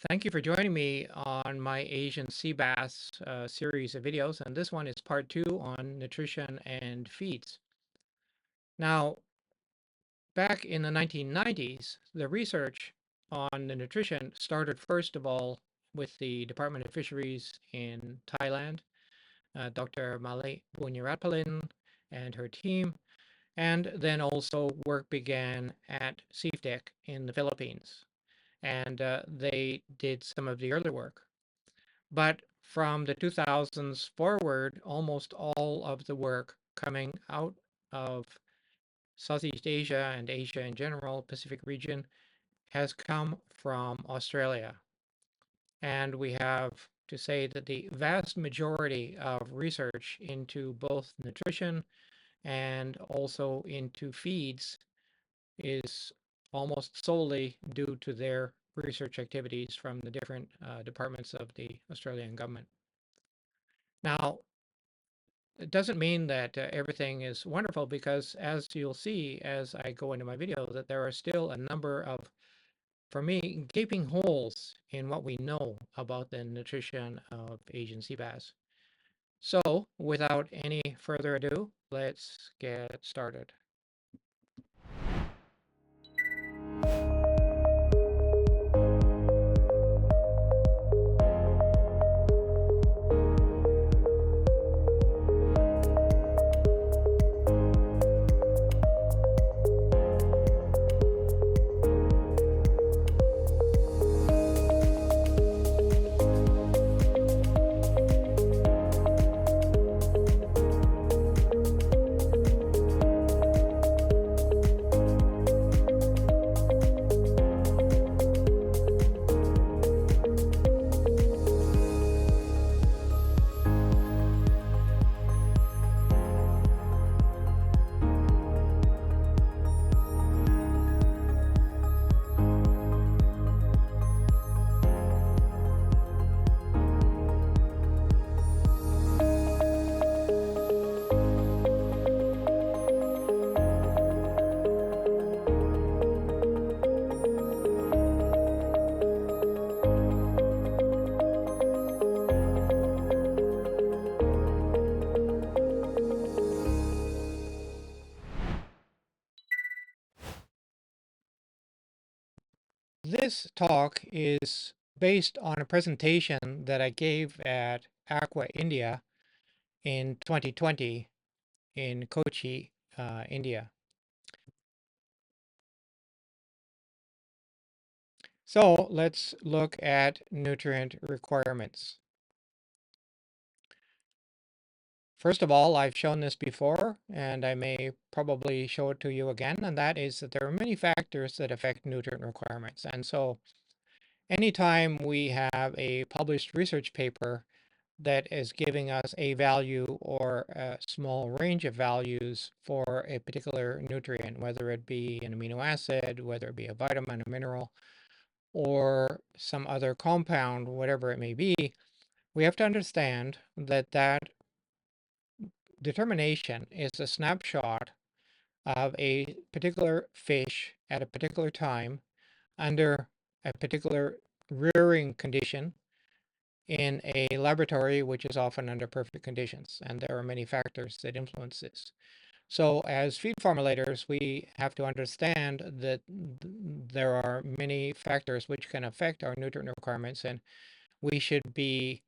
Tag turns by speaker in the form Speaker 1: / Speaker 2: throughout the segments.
Speaker 1: Thank you for joining me on my Asian sea bass series of videos, and this one is part two on nutrition and feeds. Now, back in the 1990s, the research on the nutrition started first of all with the Department of Fisheries in Thailand, Dr. Malay Bunyaratpalin and her team, and then also work began at SeaTech in the Philippines, and they did some of the early work. But from the 2000s forward, almost all of the work coming out of Southeast Asia and Asia in general, Pacific region, has come from Australia. And we have to say that the vast majority of research into both nutrition and also into feeds is almost solely due to their research activities from the different departments of the Australian government. Now, it doesn't mean that everything is wonderful, because as you'll see as I go into my video, that there are still a number of, for me, gaping holes in what we know about the nutrition of Asian sea bass. So without any further ado, let's get started. This talk is based on a presentation that I gave at Aqua India in 2020 in Kochi, India. So let's look at nutrient requirements. First of all, I've shown this before, and I may probably show it to you again, and that is that there are many factors that affect nutrient requirements. And so anytime we have a published research paper that is giving us a value or a small range of values for a particular nutrient, whether it be an amino acid, whether it be a vitamin, a mineral, or some other compound, whatever it may be, we have to understand that that determination is a snapshot of a particular fish at a particular time under a particular rearing condition in a laboratory, which is often under perfect conditions. And there are many factors that influence this. So as feed formulators, we have to understand that there are many factors which can affect our nutrient requirements, and we should be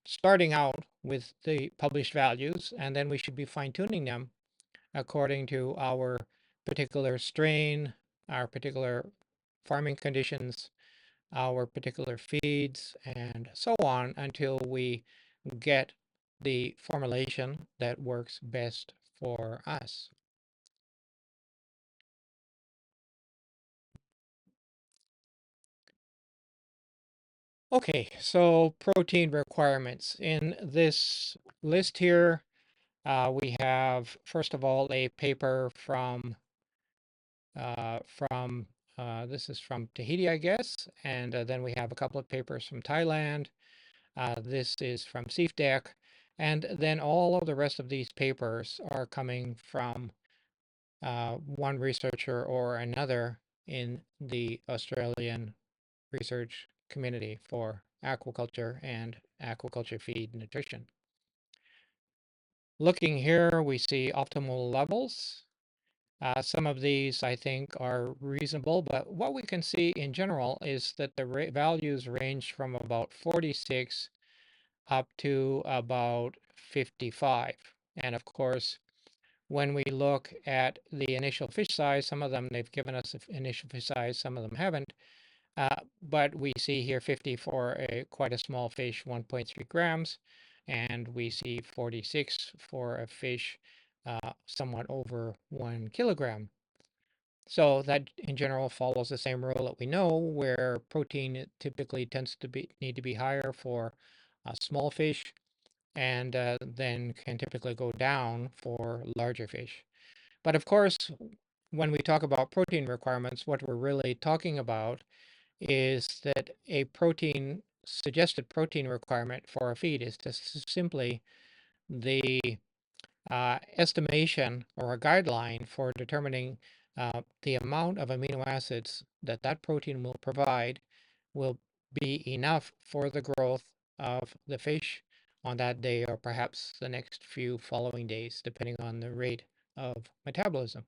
Speaker 1: starting out with the published values, and then we should be fine-tuning them according to our particular strain, our particular farming conditions, our particular feeds, and so on, until we get the formulation that works best for us. Okay, so protein requirements. In this list here, we have, first of all, a paper from this is from Tahiti, I guess, and then we have a couple of papers from Thailand. This is from SeaTech, and then all of the rest of these papers are coming from one researcher or another in the Australian research community for aquaculture and aquaculture feed nutrition. Looking here, we see optimal levels. Some of these I think are reasonable, but what we can see in general is that the values range from about 46 up to about 55. And of course, when we look at the initial fish size, some of them they've given us initial fish size, some of them haven't. But we see here 50 for quite a small fish, 1.3 grams, and we see 46 for a fish somewhat over 1 kilogram. So that in general follows the same rule that we know, where protein typically tends to need to be higher for small fish, and then can typically go down for larger fish. But of course, when we talk about protein requirements, what we're really talking about is that a suggested protein requirement for a feed is just simply the estimation or a guideline for determining the amount of amino acids that that protein will provide will be enough for the growth of the fish on that day or perhaps the next few following days, depending on the rate of metabolism.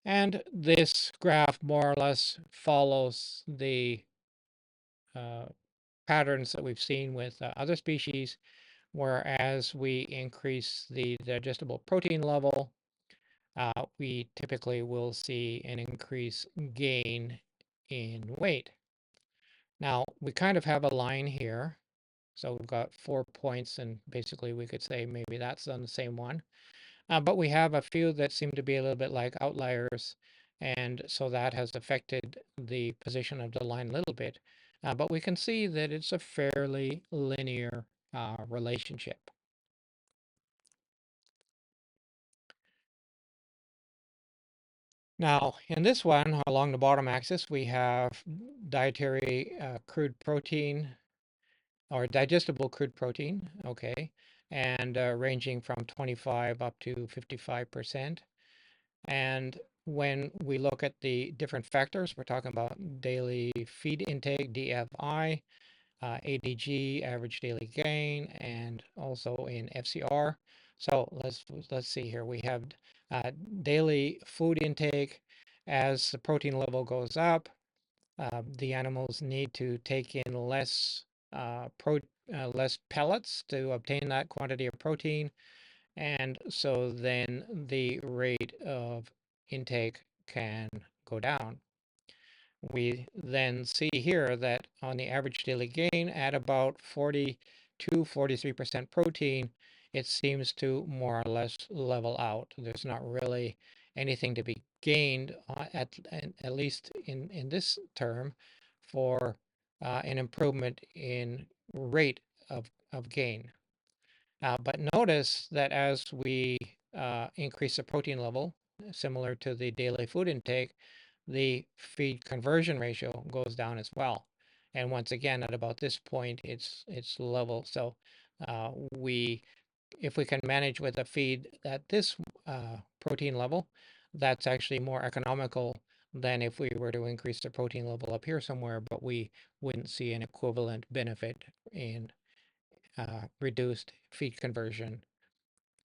Speaker 1: And this graph more or less follows the uh, patterns that we've seen with other species, whereas we increase the digestible protein level, we typically will see an increase gain in weight. Now, we kind of have a line here. So we've got 4 points, and basically we could say maybe that's on the same one. But we have a few that seem to be a little bit like outliers, and so that has affected the position of the line a little bit. But we can see that it's a fairly linear relationship. Now, in this one, along the bottom axis, we have dietary crude protein or digestible crude protein, okay, and ranging from 25 up to 55%. And when we look at the different factors, we're talking about daily feed intake, DFI, ADG, average daily gain, and also in FCR. So let's see here. We have daily food intake. As the protein level goes up, the animals need to take in less pellets to obtain that quantity of protein, and so then the rate of intake can go down. We then see here that on the average daily gain at about 40 to 43% protein, it seems to more or less level out. There's not really anything to be gained at least in this term for an improvement in rate of gain. But notice that as we increase the protein level, similar to the daily food intake, the feed conversion ratio goes down as well. And once again, at about this point, it's level. So if we can manage with a feed at this protein level, that's actually more economical than if we were to increase the protein level up here somewhere, but we wouldn't see an equivalent benefit in reduced feed conversion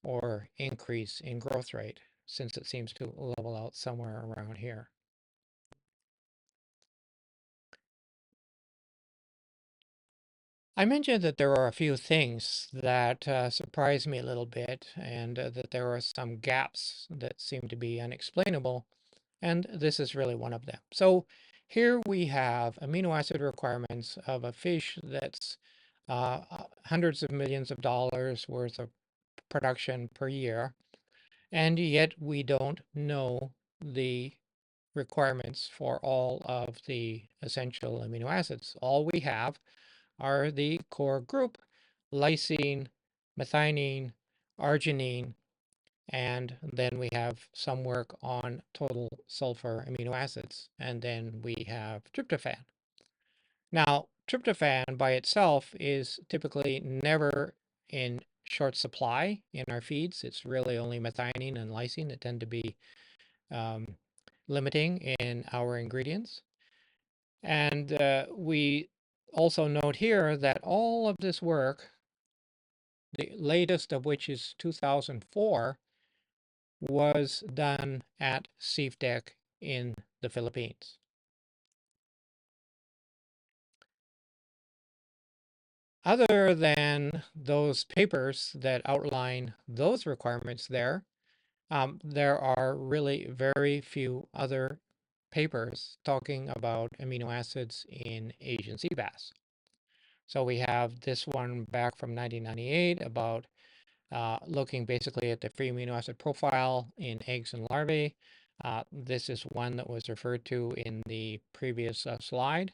Speaker 1: or increase in growth rate, since it seems to level out somewhere around here. I mentioned that there are a few things that surprised me a little bit, and that there are some gaps that seem to be unexplainable, and this is really one of them. So here we have amino acid requirements of a fish that's hundreds of millions of dollars worth of production per year, and yet we don't know the requirements for all of the essential amino acids. All we have are the core group: lysine, methionine, arginine, and then we have some work on total sulfur amino acids, and then we have tryptophan. Now, tryptophan by itself is typically never in short supply in our feeds. It's really only methionine and lysine that tend to be um, limiting in our ingredients. And we also note here that all of this work, the latest of which is 2004, was done at SeaTech in the Philippines. Other than those papers that outline those requirements there are really very few other papers talking about amino acids in Asian sea bass. So we have this one back from 1998 about looking basically at the free amino acid profile in eggs and larvae. This is one that was referred to in the previous slide.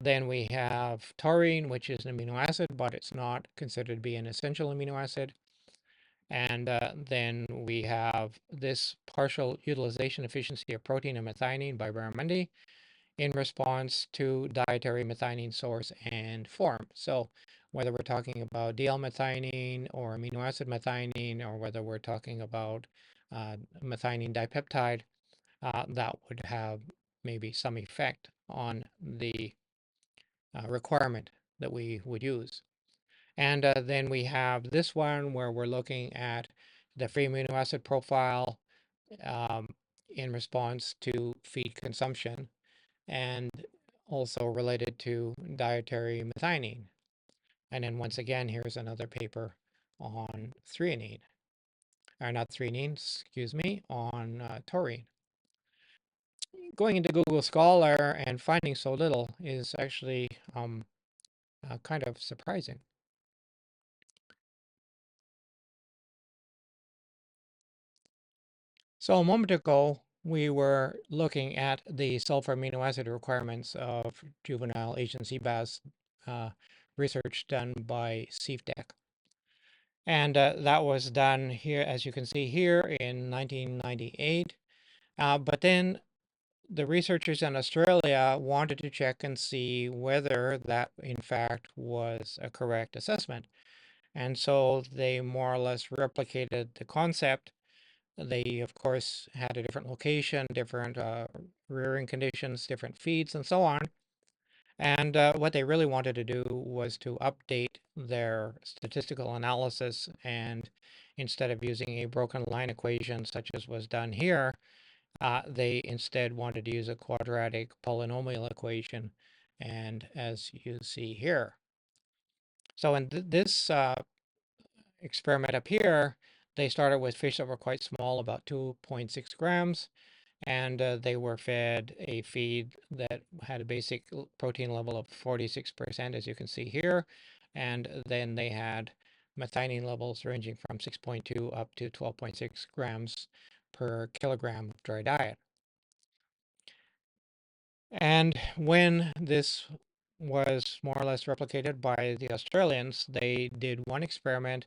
Speaker 1: Then we have taurine, which is an amino acid, but it's not considered to be an essential amino acid. And then we have this partial utilization efficiency of protein and methionine by Barramundi in response to dietary methionine source and form. So whether we're talking about DL-methionine or amino acid methionine, or whether we're talking about methionine dipeptide, that would have maybe some effect on the requirement that we would use. And then we have this one where we're looking at the free amino acid profile um, in response to feed consumption, and also related to dietary methionine. And then once again, here's another paper on threonine, or not threonine, excuse me, on taurine. Going into Google Scholar and finding so little is actually kind of surprising. So a moment ago, we were looking at the sulfur amino acid requirements of juvenile Asian sea bass research done by SeaTech. And that was done here, as you can see here, in 1998. But then the researchers in Australia wanted to check and see whether that, in fact, was a correct assessment. And so they more or less replicated the concept. They, of course, had a different location, different rearing conditions, different feeds, and so on. And what they really wanted to do was to update their statistical analysis. And instead of using a broken line equation, such as was done here, they instead wanted to use a quadratic polynomial equation, and as you see here. So in this experiment up here, they started with fish that were quite small, about 2.6 grams, and they were fed a feed that had a basic protein level of 46%, as you can see here, and then they had methionine levels ranging from 6.2 up to 12.6 grams per kilogram of dry diet. And when this was more or less replicated by the Australians, they did one experiment.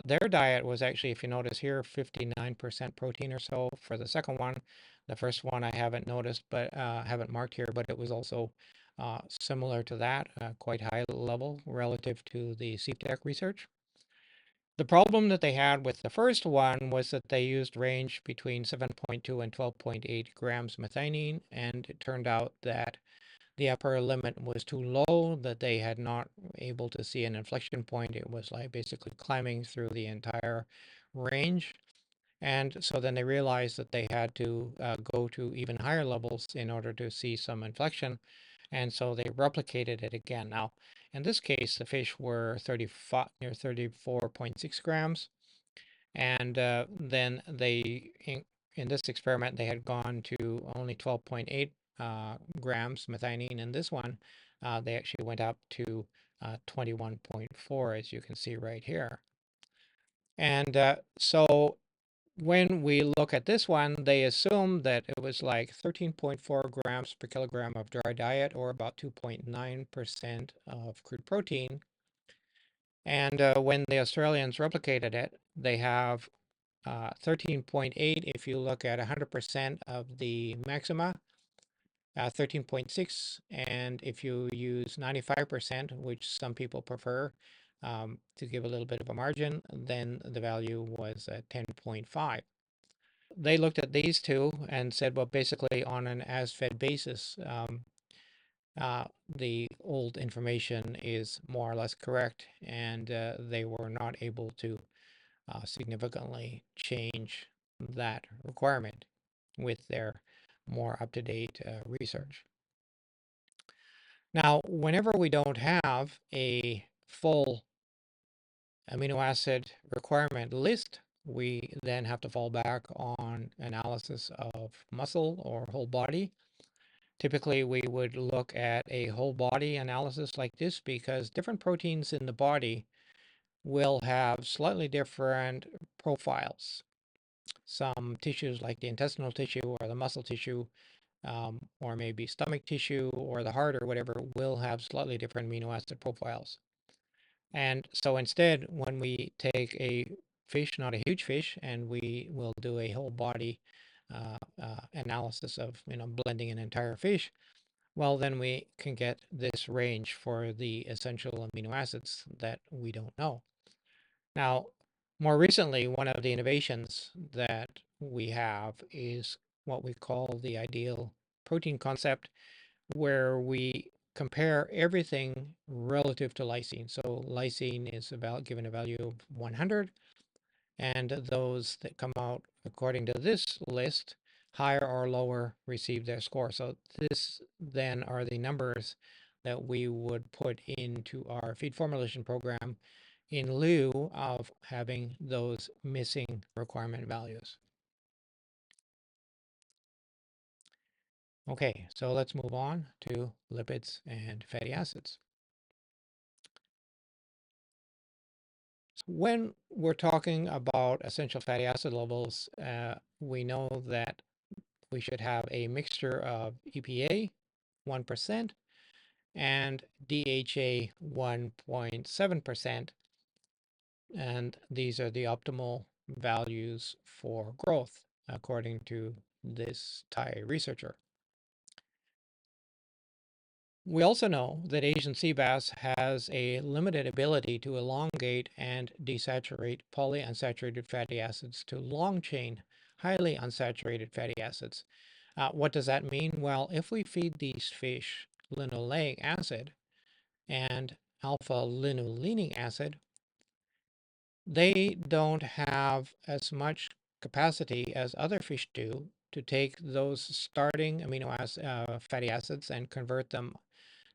Speaker 1: Their diet was actually, if you notice here, 59% protein or so for the second one. The first one I haven't noticed, but haven't marked here, but it was also similar to that, quite high level relative to the SeaTech research. The problem that they had with the first one was that they used range between 7.2 and 12.8 grams methionine, and it turned out that the upper limit was too low, that they had not able to see an inflection point. It was like basically climbing through the entire range. And so then they realized that they had to go to even higher levels in order to see some inflection. And so they replicated it again. Now, in this case, the fish were 35, near 34.6 grams. And then they, in this experiment, they had gone to only 12.8 grams methionine. In this one, they actually went up to 21.4, as you can see right here. And so when we look at this one, they assume that it was like 13.4 grams per kilogram of dry diet, or about 2.9% of crude protein. And when the Australians replicated it, they have 13.8 if you look at 100% of the maxima, 13.6, and if you use 95%, which some people prefer to give a little bit of a margin, then the value was 10.5. they looked at these two and said, well, basically on an as-fed basis, the old information is more or less correct, and they were not able to significantly change that requirement with their more up-to-date research. Now, whenever we don't have a full amino acid requirement list, we then have to fall back on analysis of muscle or whole body. Typically, we would look at a whole body analysis like this because different proteins in the body will have slightly different profiles. Some tissues like the intestinal tissue or the muscle tissue, or maybe stomach tissue or the heart or whatever, will have slightly different amino acid profiles. And so instead, when we take a fish, not a huge fish, and we will do a whole body analysis of, blending an entire fish, well, then we can get this range for the essential amino acids that we don't know. Now, more recently, one of the innovations that we have is what we call the ideal protein concept, where we compare everything relative to lysine. So lysine is given a value of 100, and those that come out according to this list, higher or lower, receive their score. So this then are the numbers that we would put into our feed formulation program in lieu of having those missing requirement values. Okay, so let's move on to lipids and fatty acids. When we're talking about essential fatty acid levels, we know that we should have a mixture of EPA, 1%, and DHA, 1.7%. And these are the optimal values for growth, according to this Thai researcher. We also know that Asian sea bass has a limited ability to elongate and desaturate polyunsaturated fatty acids to long chain, highly unsaturated fatty acids. What does that mean? Well, if we feed these fish linoleic acid and alpha linolenic acid, they don't have as much capacity as other fish do to take those starting fatty acids and convert them,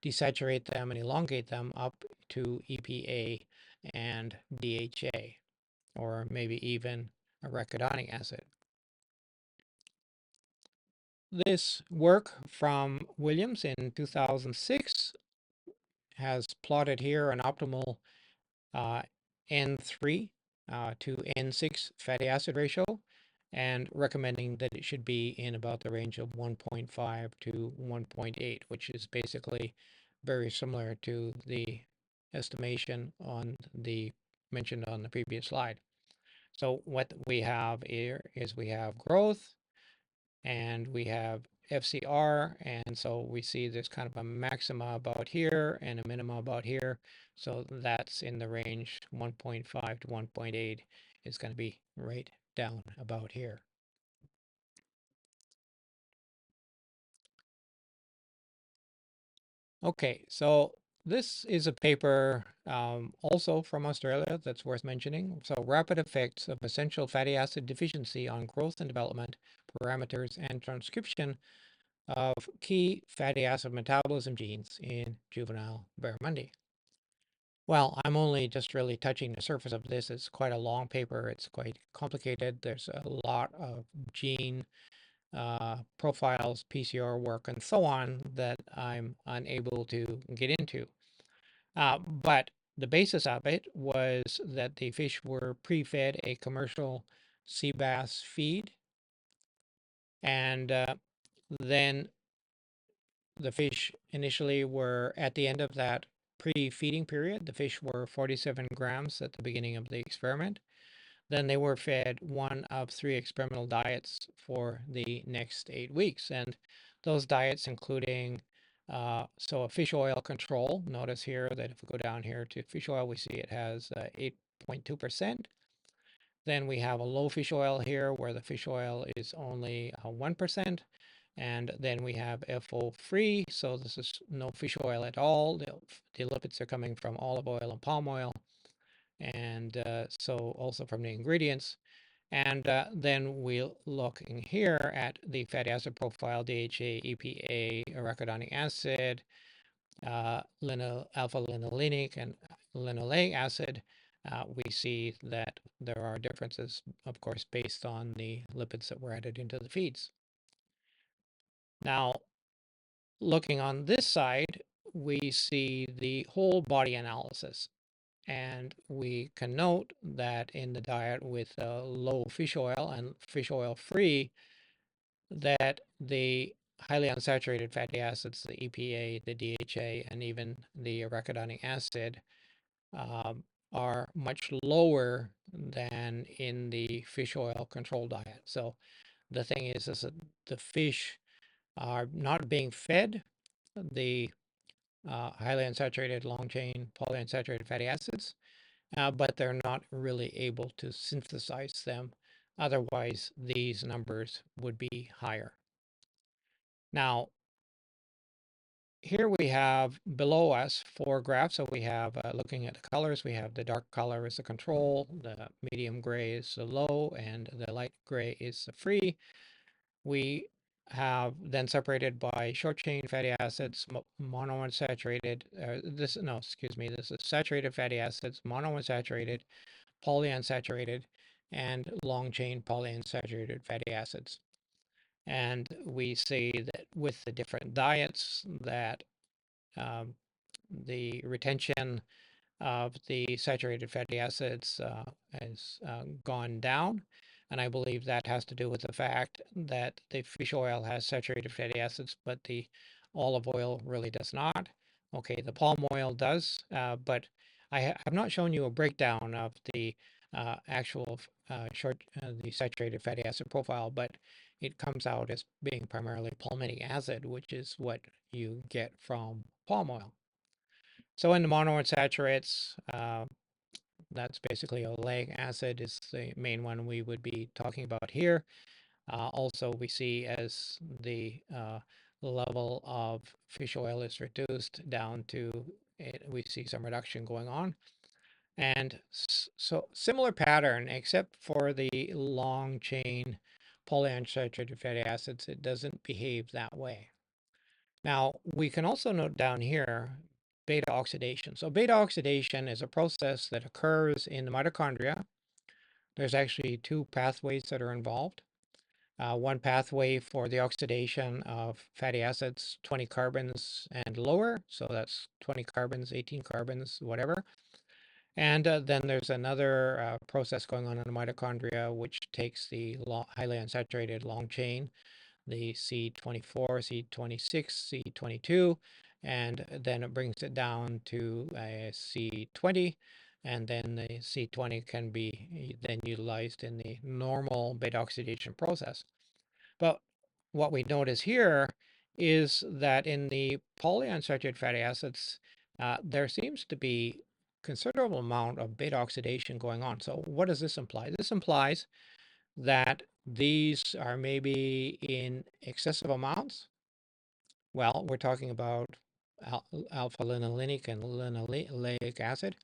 Speaker 1: desaturate them, and elongate them up to EPA and DHA, or maybe even arachidonic acid. This work from Williams in 2006 has plotted here an optimal N3 to N6 fatty acid ratio, and recommending that it should be in about the range of 1.5 to 1.8, which is basically very similar to the estimation mentioned on the previous slide. So what we have here is we have growth and we have FCR, and so we see there's kind of a maxima about here and a minima about here. So that's in the range 1.5 to 1.8 is going to be right down about here. Okay, so this is a paper also from Australia that's worth mentioning. So rapid effects of essential fatty acid deficiency on growth and development parameters and transcription of key fatty acid metabolism genes in juvenile barramundi. Well, I'm only just really touching the surface of this. It's quite a long paper. It's quite complicated. There's a lot of gene profiles, PCR work, and so on that I'm unable to get into. But the basis of it was that the fish were pre-fed a commercial sea bass feed, and then the fish initially were at the end of that pre-feeding period. The fish were 47 grams at the beginning of the experiment. Then they were fed one of 3 experimental diets for the next 8 weeks. And those diets including, so a fish oil control. Notice here that if we go down here to fish oil, we see it has 8.2%. Then we have a low fish oil here where the fish oil is only 1%. And then we have FO free. So this is no fish oil at all. The lipids are coming from olive oil and palm oil. And so also from the ingredients. And then we'll look in here at the fatty acid profile, DHA, EPA, arachidonic acid, alpha-linolenic and linoleic acid. We see that there are differences, of course, based on the lipids that were added into the feeds. Now, looking on this side, we see the whole body analysis. And we can note that in the diet with low fish oil and fish oil free, that the highly unsaturated fatty acids, the EPA, the DHA, and even the arachidonic acid are much lower than in the fish oil control diet. So the thing is that the fish are not being fed the highly unsaturated long chain polyunsaturated fatty acids, but they're not really able to synthesize them. Otherwise, these numbers would be higher. Now, here we have below us 4 graphs. So we have, looking at the colors, we have the dark color is the control, the medium gray is the low, and the light gray is the free. We have then separated by short chain fatty acids, monounsaturated, this is saturated fatty acids, monounsaturated, polyunsaturated, and long chain polyunsaturated fatty acids. And we see that with the different diets that um, the retention of the saturated fatty acids has gone down. And I believe that has to do with the fact that the fish oil has saturated fatty acids, but the olive oil really does not. Okay, the palm oil does, but I have not shown you a breakdown of the actual the saturated fatty acid profile, but it comes out as being primarily palmitic acid, which is what you get from palm oil. So in the monounsaturates, that's basically oleic acid is the main one we would be talking about here. Also, we see as the level of fish oil is reduced down to it, we see some reduction going on. And so similar pattern, except for the long chain polyunsaturated fatty acids, it doesn't behave that way. Now, we can also note down here beta oxidation. So beta oxidation is a process that occurs in the mitochondria. There's actually 2 pathways that are involved. One pathway for the oxidation of fatty acids, 20 carbons and lower. So that's 20 carbons, 18 carbons, whatever. And then there's another process going on in the mitochondria, which takes the highly unsaturated long chain, the C24, C26, C22, and then it brings it down to a C20, and then the C20 can be then utilized in the normal beta oxidation process. But what we notice here is that in the polyunsaturated fatty acids, there seems to be considerable amount of beta oxidation going on. So what does this imply? This implies that these are maybe in excessive amounts. Well, we're talking about alpha-linolenic and linoleic acid.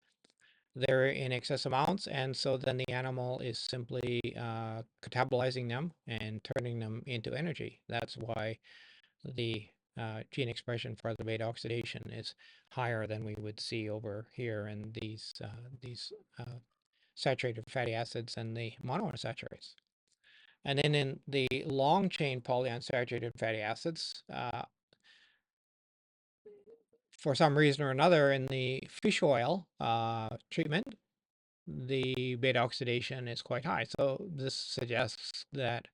Speaker 1: They're in excess amounts, and so then the animal is simply catabolizing them and turning them into energy. That's why the gene expression for the beta oxidation is higher than we would see over here in these saturated fatty acids and the monounsaturates. And then in the long chain polyunsaturated fatty acids, for some reason or another, in the fish oil treatment, the beta oxidation is quite high. So this suggests that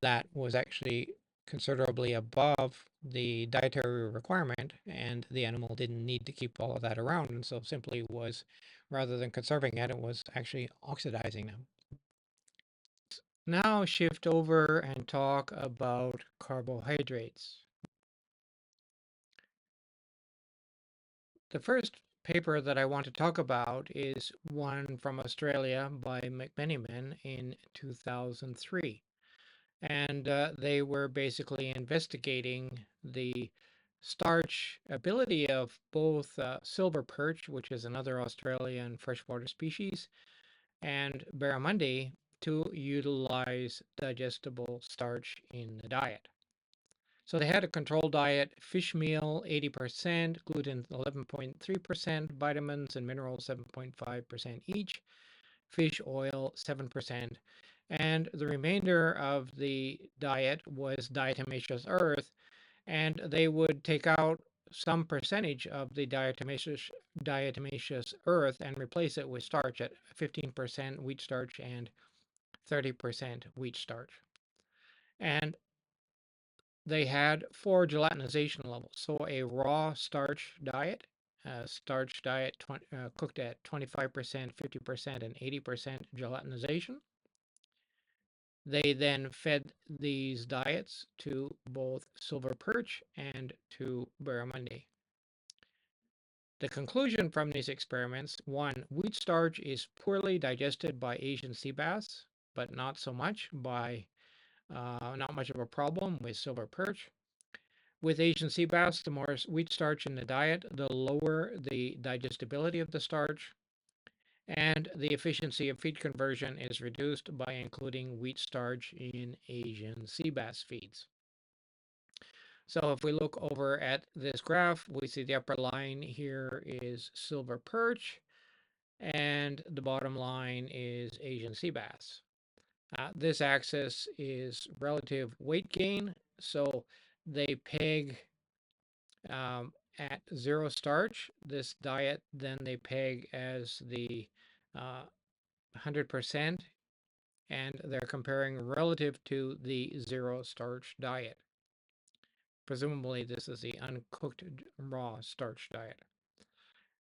Speaker 1: that was actually considerably above the dietary requirement, and the animal didn't need to keep all of that around, and so simply was, rather than conserving it, it was actually oxidizing them. Now shift over and talk about carbohydrates. The first paper that I want to talk about is one from Australia by McMenamin in 2003. And they were basically investigating the starch ability of both silver perch, which is another Australian freshwater species, and barramundi to utilize digestible starch in the diet. So they had a control diet: fish meal 80%, gluten 11.3%, vitamins and minerals 7.5% each, fish oil 7%, and the remainder of the diet was diatomaceous earth, and they would take out some percentage of the diatomaceous earth and replace it with starch at 15% wheat starch and 30% wheat starch. And they had four gelatinization levels. So a raw starch diet, cooked at 25%, 50%, and 80% gelatinization. They then fed these diets to both silver perch and to barramundi. The conclusion from these experiments: one, wheat starch is poorly digested by Asian sea bass, but not so much by, not much of a problem with silver perch. With Asian sea bass, the more wheat starch in the diet, the lower the digestibility of the starch, and the efficiency of feed conversion is reduced by including wheat starch in Asian sea bass feeds. So if we look over at this graph, we see the upper line here is silver perch, and the bottom line is Asian sea bass. This axis is relative weight gain, so they peg at zero starch. This diet then they peg as the 100%, and they're comparing relative to the zero starch diet. Presumably, this is the uncooked raw starch diet.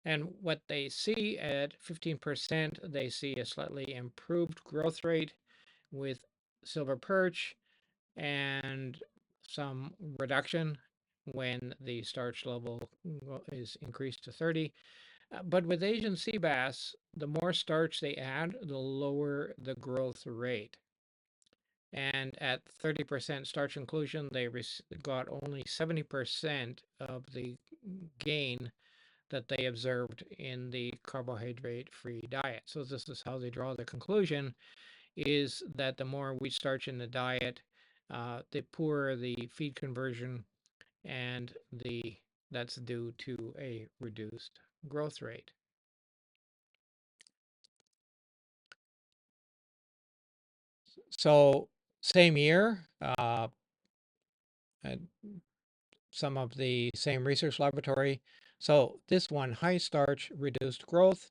Speaker 1: And what they see at 15%, they see a slightly improved growth rate with silver perch and some reduction when the starch level is increased to 30. But with Asian sea bass, the more starch they add, the lower the growth rate. And at 30% starch inclusion, they got only 70% of the gain that they observed in the carbohydrate-free diet. So this is how they draw the conclusion, is that the more wheat starch in the diet, the poorer the feed conversion, and that's due to a reduced growth rate. So same year, some of the same research laboratory. So this one, high starch, reduced growth,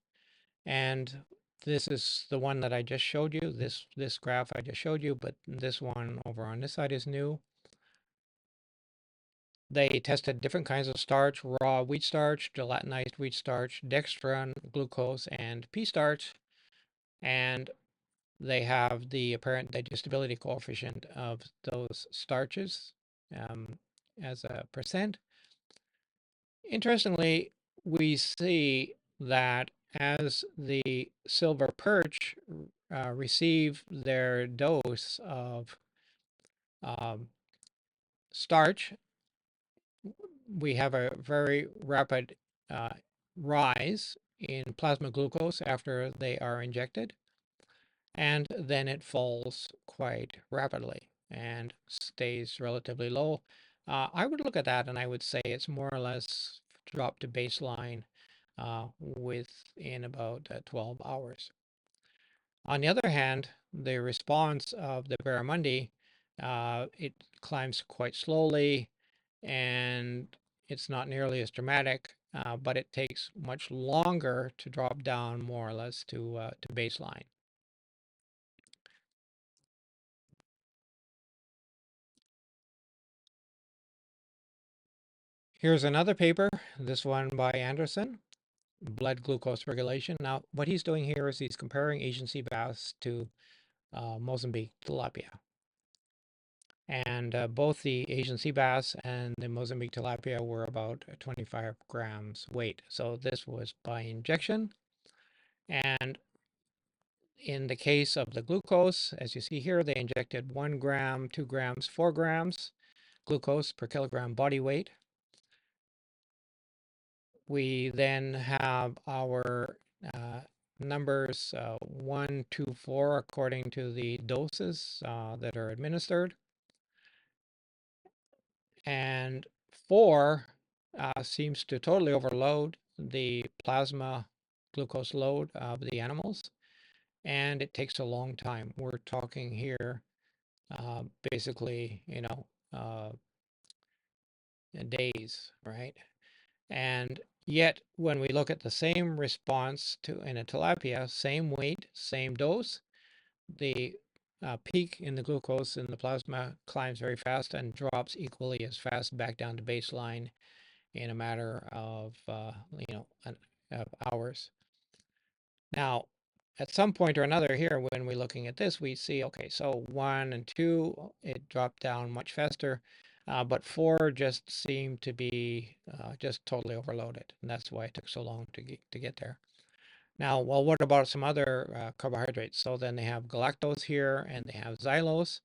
Speaker 1: and this is the one that I just showed you. This graph I just showed you, but this one over on this side is new. They tested different kinds of starch: raw wheat starch, gelatinized wheat starch, dextran, glucose, and pea starch, and they have the apparent digestibility coefficient of those starches as a percent. Interestingly, we see that as the silver perch receive their dose of um, starch, we have a very rapid uh, rise in plasma glucose after they are injected, and then it falls quite rapidly and stays relatively low. I would look at that and I would say it's more or less dropped to baseline within about 12 hours. On the other hand, the response of the barramundi, it climbs quite slowly, and it's not nearly as dramatic, but it takes much longer to drop down more or less to baseline. Here's another paper, this one by Anderson, blood glucose regulation. Now, what he's doing here is he's comparing Asian sea bass to Mozambique tilapia. And both the Asian sea bass and the Mozambique tilapia were about 25 grams weight. So this was by injection. And in the case of the glucose, as you see here, they injected 1 gram, 2 grams, 4 grams glucose per kilogram body weight. We then have our numbers 1, 2, 4 according to the doses that are administered. And 4 seems to totally overload the plasma glucose load of the animals, and it takes a long time. We're talking here basically, days, right? And yet, when we look at the same response to in a tilapia, same weight, same dose, the peak in the glucose in the plasma climbs very fast and drops equally as fast back down to baseline in a matter of of hours. Now, at some point or another here, when we're looking at this, we see, okay, so 1 and 2, it dropped down much faster, but 4 just seemed to be just totally overloaded, and that's why it took so long to get there. Now, well, what about some other carbohydrates? So then they have galactose here, and they have xylose,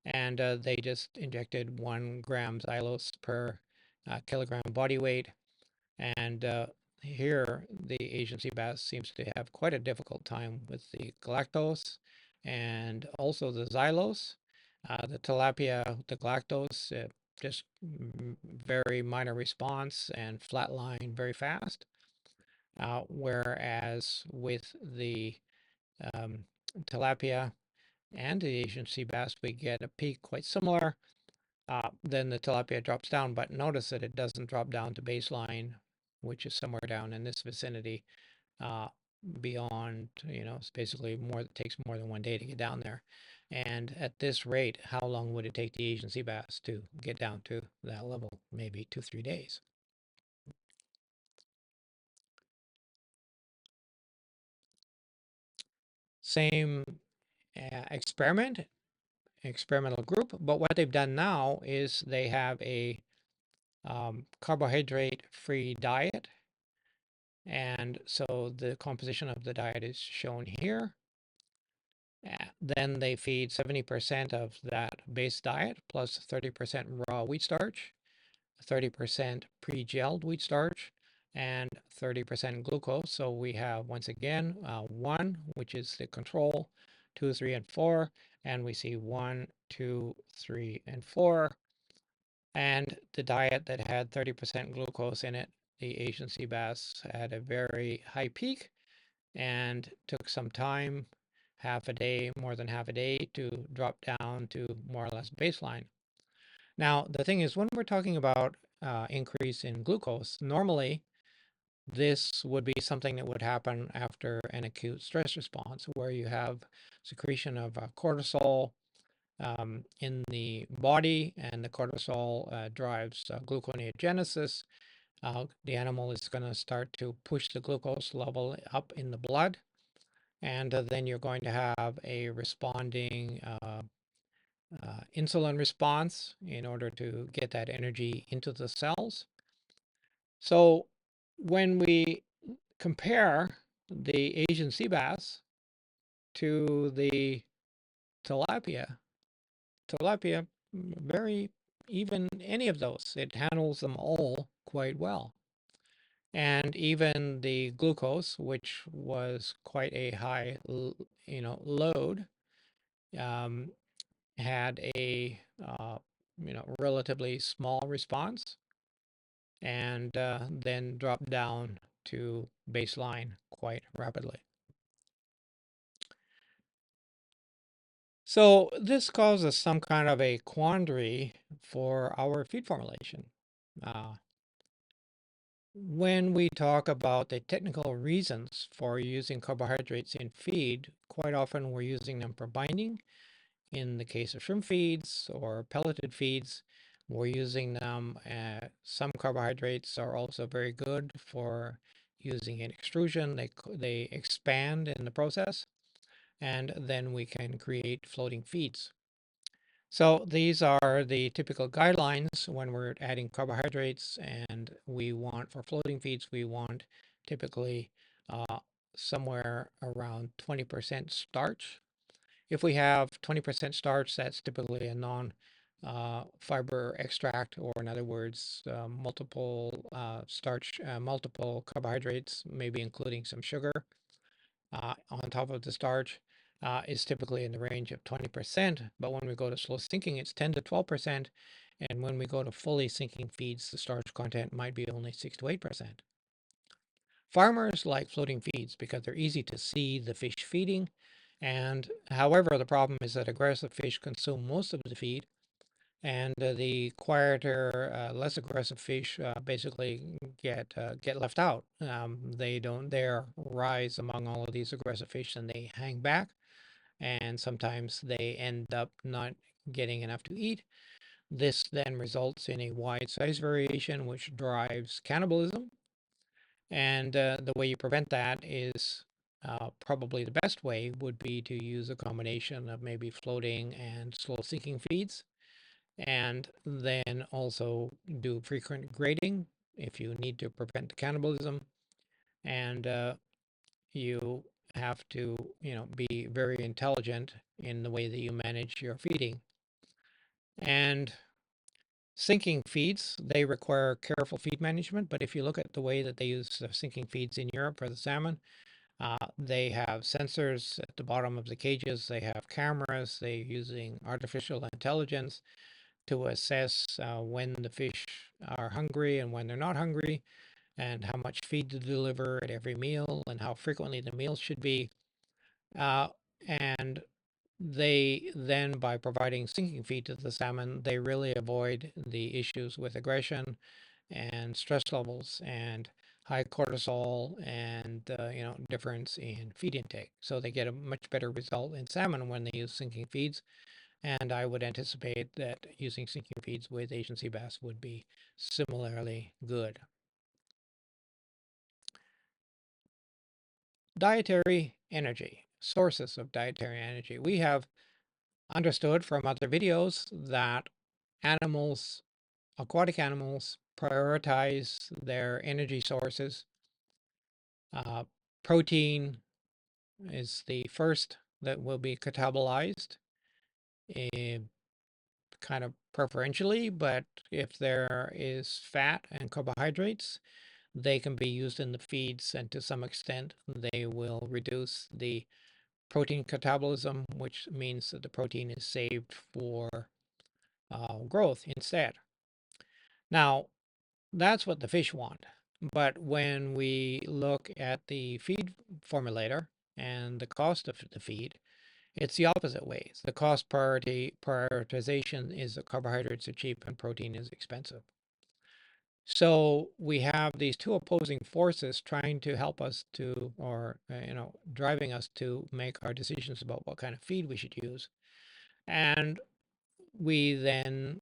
Speaker 1: and they just injected 1 gram xylose per kilogram body weight. And here, the Asian sea bass seems to have quite a difficult time with the galactose and also the xylose. The tilapia, the galactose, just very minor response and flatline very fast. Whereas with the um, tilapia and the Asian sea bass, we get a peak quite similar. Then the tilapia drops down, but notice that it doesn't drop down to baseline, which is somewhere down in this vicinity. Uh, Beyond, it's basically it takes more than 1 day to get down there. And at this rate, how long would it take the Asian sea bass to get down to that level? Maybe 2, 3 days. Same experimental group, but what they've done now is they have a carbohydrate-free diet. And so the composition of the diet is shown here. Then they feed 70% of that base diet plus 30% raw wheat starch, 30% pre-gelled wheat starch, and 30% glucose. So we have, once again, 1, which is the control, 2, 3, and 4, and we see 1, 2, 3, and 4. And the diet that had 30% glucose in it, the Asian sea bass had a very high peak and took some time, half a day, more than half a day, to drop down to more or less baseline. Now, the thing is, when we're talking about increase in glucose, normally this would be something that would happen after an acute stress response where you have secretion of cortisol in the body, and the cortisol drives gluconeogenesis. The animal is going to start to push the glucose level up in the blood, and then you're going to have a responding insulin response in order to get that energy into the cells. So when we compare the Asian sea bass to the tilapia, very even any of those, it handles them all quite well. And even the glucose, which was quite a high, load, um, had a relatively small response, and then dropped down to baseline quite rapidly. So this causes some kind of a quandary for our feed formulation. Uh, when we talk about the technical reasons for using carbohydrates in feed, quite often we're using them for binding. In the case of shrimp feeds or pelleted feeds, we're using them. Some carbohydrates are also very good for using in extrusion. They expand in the process, and then we can create floating feeds. So these are the typical guidelines when we're adding carbohydrates, and we want for floating feeds, we want typically uh, somewhere around 20% starch. If we have 20% starch, that's typically a non fiber extract, or in other words, multiple starch, multiple carbohydrates, maybe including some sugar on top of the starch, is typically in the range of 20%. But when we go to slow sinking, it's 10 to 12%. And when we go to fully sinking feeds, the starch content might be only 6 to 8%. Farmers like floating feeds because they're easy to see the fish feeding. And however, the problem is that aggressive fish consume most of the feed, and the quieter, less aggressive fish basically get left out. They don't dare rise among all of these aggressive fish, and they hang back, and sometimes they end up not getting enough to eat. This then results in a wide size variation, which drives cannibalism. And the way you prevent that is probably the best way would be to use a combination of maybe floating and slow sinking feeds, and then also do frequent grading if you need to prevent cannibalism. And you have to, be very intelligent in the way that you manage your feeding. And sinking feeds, they require careful feed management, but if you look at the way that they use the sinking feeds in Europe for the salmon, they have sensors at the bottom of the cages, they have cameras, they're using artificial intelligence to assess when the fish are hungry and when they're not hungry, and how much feed to deliver at every meal, and how frequently the meals should be. Uh, and they then, by providing sinking feed to the salmon, they really avoid the issues with aggression and stress levels and high cortisol and difference in feed intake. So they get a much better result in salmon when they use sinking feeds, and I would anticipate that using sinking feeds with Asian sea bass would be similarly good. Dietary energy, sources of dietary energy. We have understood from other videos that animals, aquatic animals, prioritize their energy sources. Uh, Protein is the first that will be catabolized, eh, kind of preferentially, but if there is fat and carbohydrates, they can be used in the feeds, and to some extent, they will reduce the protein catabolism, which means that the protein is saved for growth instead. Now, that's what the fish want. But when we look at the feed formulator and the cost of the feed, it's the opposite way. The cost prioritization is that carbohydrates are cheap and protein is expensive. So we have these two opposing forces trying to help us to, or driving us to make our decisions about what kind of feed we should use. And we then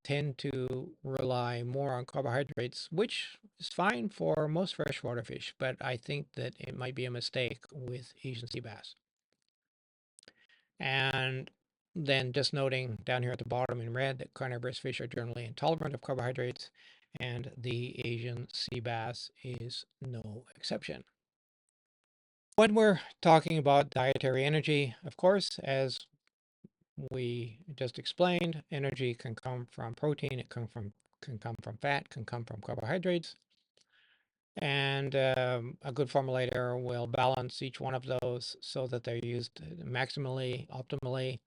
Speaker 1: tend to rely more on carbohydrates, which is fine for most freshwater fish, but I think that it might be a mistake with Asian sea bass. And then just noting down here at the bottom in red that carnivorous fish are generally intolerant of carbohydrates, and the Asian sea bass is no exception. When we're talking about dietary energy, of course, as we just explained, energy can come from protein, it can come from fat, can come from carbohydrates, and a good formulator will balance each one of those so that they're used maximally, optimally.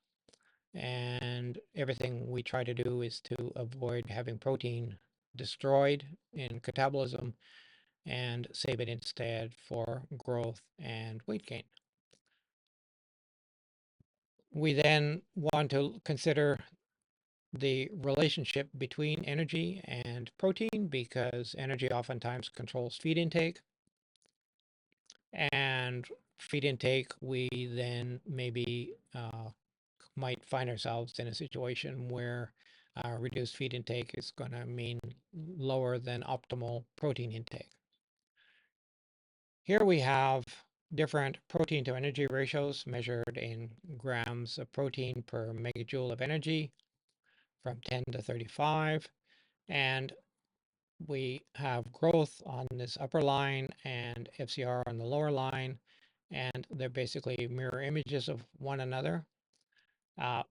Speaker 1: And everything we try to do is to avoid having protein destroyed in catabolism and save it instead for growth and weight gain. We then want to consider the relationship between energy and protein, because energy oftentimes controls feed intake. And feed intake, we then maybe might find ourselves in a situation where reduced feed intake is going to mean lower than optimal protein intake. Here we have different protein to energy ratios measured in grams of protein per megajoule of energy from 10 to 35. And we have growth on this upper line and FCR on the lower line. And they're basically mirror images of one another. Uh,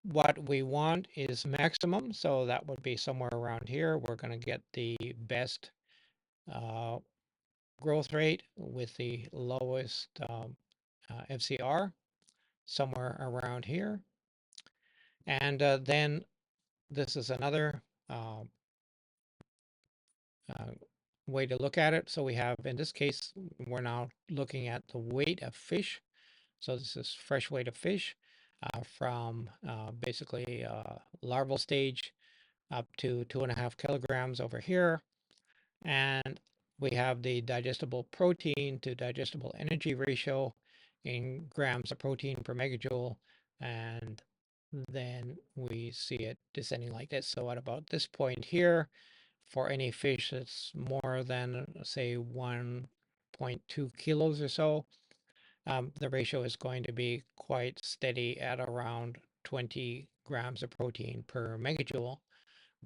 Speaker 1: what we want is maximum. So that would be somewhere around here. We're going to get the best uh, growth rate with the lowest FCR somewhere around here. And then this is another uh, uh, way to look at it. So we have, in this case, we're now looking at the weight of fish. So this is fresh weight of fish from basically larval stage up to 2.5 kilograms over here. And we have the digestible protein to digestible energy ratio in grams of protein per megajoule. And then we see it descending like this. So at about this point here, for any fish that's more than, say, 1.2 kilos or so, the ratio is going to be quite steady at around 20 grams of protein per megajoule.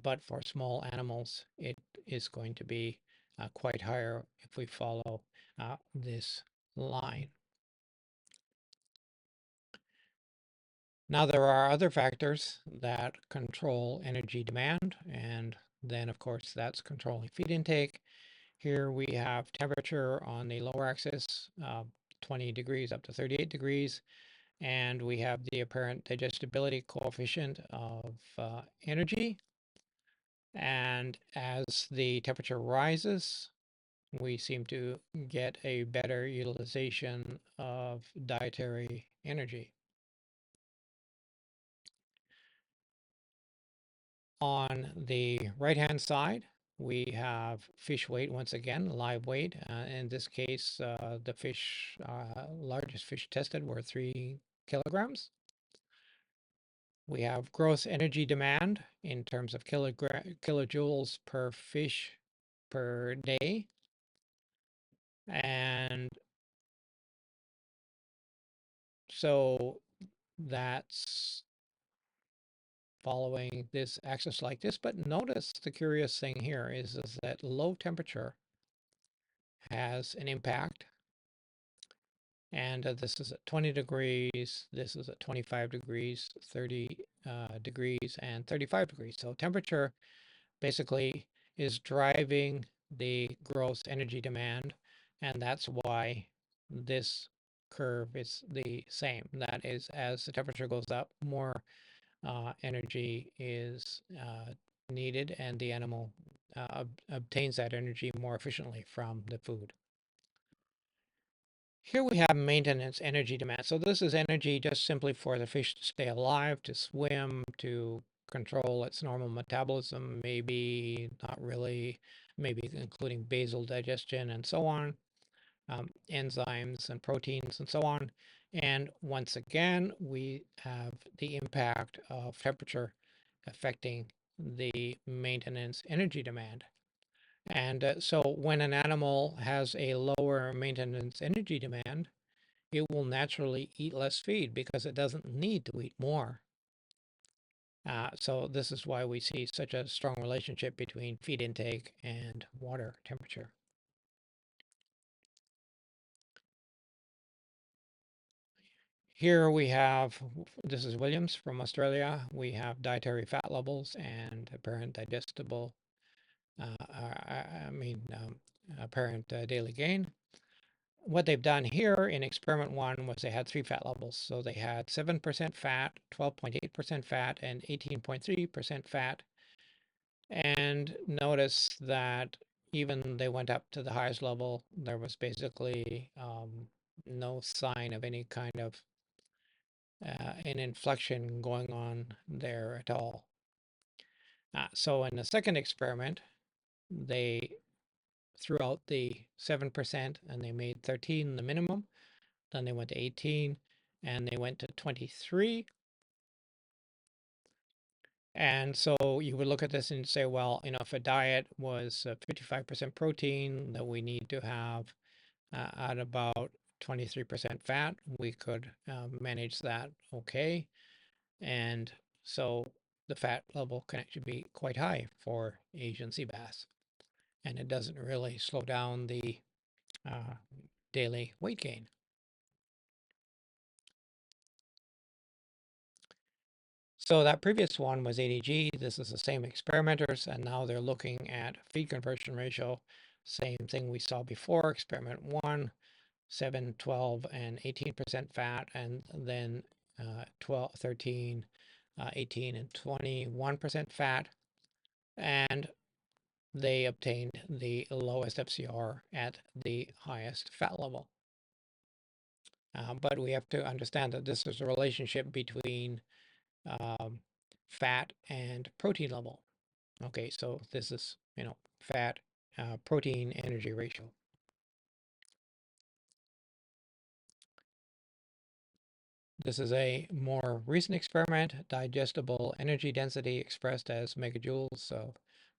Speaker 1: But for small animals, it is going to be quite higher if we follow this line. Now, there are other factors that control energy demand, and then, of course, that's controlling feed intake. Here we have temperature on the lower axis, 20 degrees up to 38 degrees, and we have the apparent digestibility coefficient of energy. And as the temperature rises, we seem to get a better utilization of dietary energy. On the right-hand side, we have fish weight once again, live weight. In this case, the largest fish tested were 3 kilograms. We have gross energy demand in terms of kilojoules per fish per day. And so that's following this axis like this. But notice the curious thing here is that low temperature has an impact. And this is at 20 degrees, this is at 25 degrees, 30 degrees, and 35 degrees. So temperature basically is driving the gross energy demand, and that's why this curve is the same. That is, as the temperature goes up, more energy is needed, and the animal obtains that energy more efficiently from the food. Here we have maintenance energy demand. So this is energy just simply for the fish to stay alive, to swim, to control its normal metabolism, maybe not really, maybe including basal digestion and so on, enzymes and proteins and so on. And once again, we have the impact of temperature affecting the maintenance energy demand. And so when an animal has a lower maintenance energy demand, it will naturally eat less feed because it doesn't need to eat more. So this is why we see such a strong relationship between feed intake and water temperature. Here we have, this is Williams from Australia. We have dietary fat levels and apparent digestible, apparent daily gain. What they've done here in experiment 1 was they had 3 fat levels. So they had 7% fat, 12.8% fat, and 18.3% fat. And notice that even they went up to the highest level, there was basically no sign of any kind of an inflection going on there at all. So in the second experiment, they threw out the 7% and they made 13 the minimum. Then they went to 18 and they went to 23. And so you would look at this and say, well, if a diet was 55% protein, that we need to have at about 23% fat, we could manage that okay. And so the fat level can actually be quite high for Asian sea bass. And it doesn't really slow down the uh, daily weight gain. So that previous one was ADG. This is the same experimenters, and now they're looking at feed conversion ratio. Same thing we saw before, experiment one, 7, 12, and 18% fat, and then 12, 13, 18, and 21% fat. And they obtained the lowest FCR at the highest fat level. But we have to understand that this is a relationship between um, fat and protein level. Okay, so this is, fat protein energy ratio. This is a more recent experiment, digestible energy density expressed as megajoules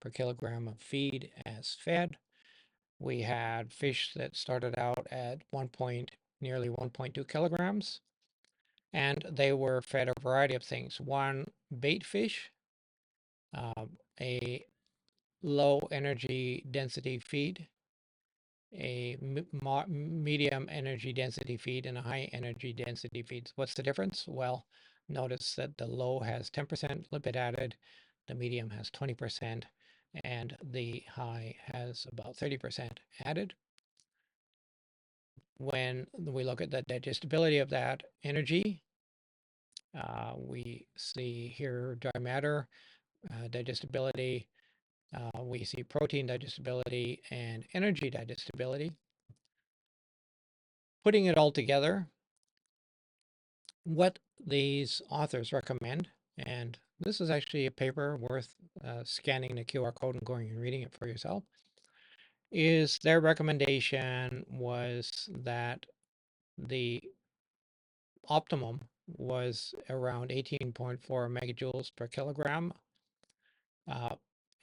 Speaker 1: per kilogram of feed as fed. We had fish that started out at nearly 1.2 kilograms, and they were fed a variety of things. One, bait fish, a low energy density feed, a medium energy density feed, and a high energy density feed. What's the difference? Well, notice that the low has 10% lipid added, the medium has 20%, and the high has about 30% added. When we look at the digestibility of that energy, we see here dry matter digestibility, we see protein digestibility and energy digestibility. Putting it all together, what these authors recommend, and this is actually a paper worth scanning the QR code and going and reading it for yourself, is their recommendation was that the optimum was around 18.4 megajoules per kilogram, uh,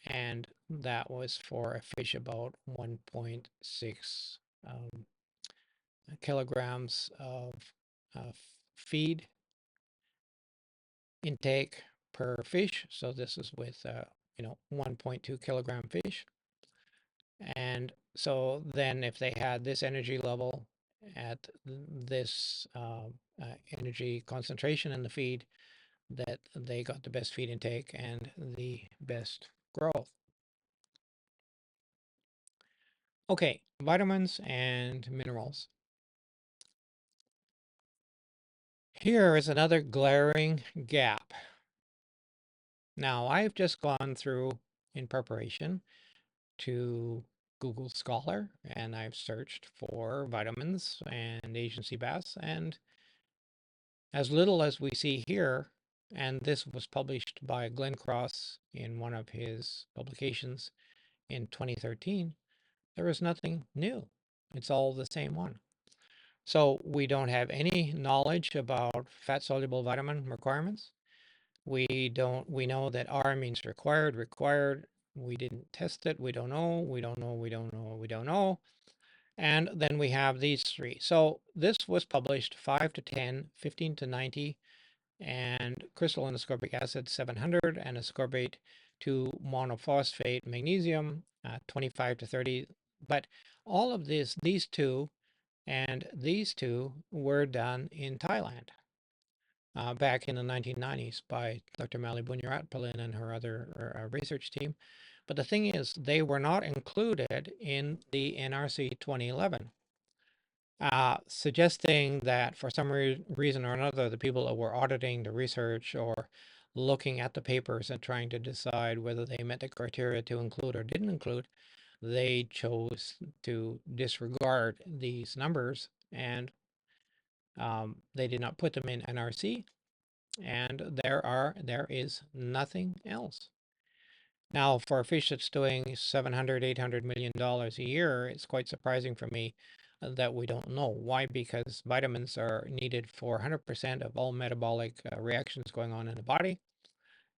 Speaker 1: and that was for a fish about 1.6 kilograms of feed intake per fish. So this is with 1.2 kilogram fish. And so then if they had this energy level at this energy concentration in the feed, that they got the best feed intake and the best growth. Okay, vitamins and minerals. Here is another glaring gap. Now, I've just gone through in preparation to Google Scholar and I've searched for vitamins and Asian sea bass, and as little as we see here, and this was published by Glenn Cross in one of his publications in 2013, there is nothing new. It's all the same one. So we don't have any knowledge about fat soluble vitamin requirements. We know that R means required. We didn't test it. We don't know. We don't know. We don't know. We don't know. And then we have these three. So this was published 5 to 10, 15 to 90, and crystalline ascorbic acid 700, and ascorbate 2 monophosphate magnesium 25 to 30. But all of these two and these two were done in Thailand back in the 1990s by Dr. Mali Bunyaratpalin and her other research team. But the thing is, they were not included in the NRC 2011, suggesting that for some reason or another, the people that were auditing the research or looking at the papers and trying to decide whether they met the criteria to include or didn't include, they chose to disregard these numbers, and they did not put them in NRC, and there is nothing else. Now, for a fish that's doing 700, $800 million a year, it's quite surprising for me that we don't know. Why? Because vitamins are needed for 100% of all metabolic reactions going on in the body,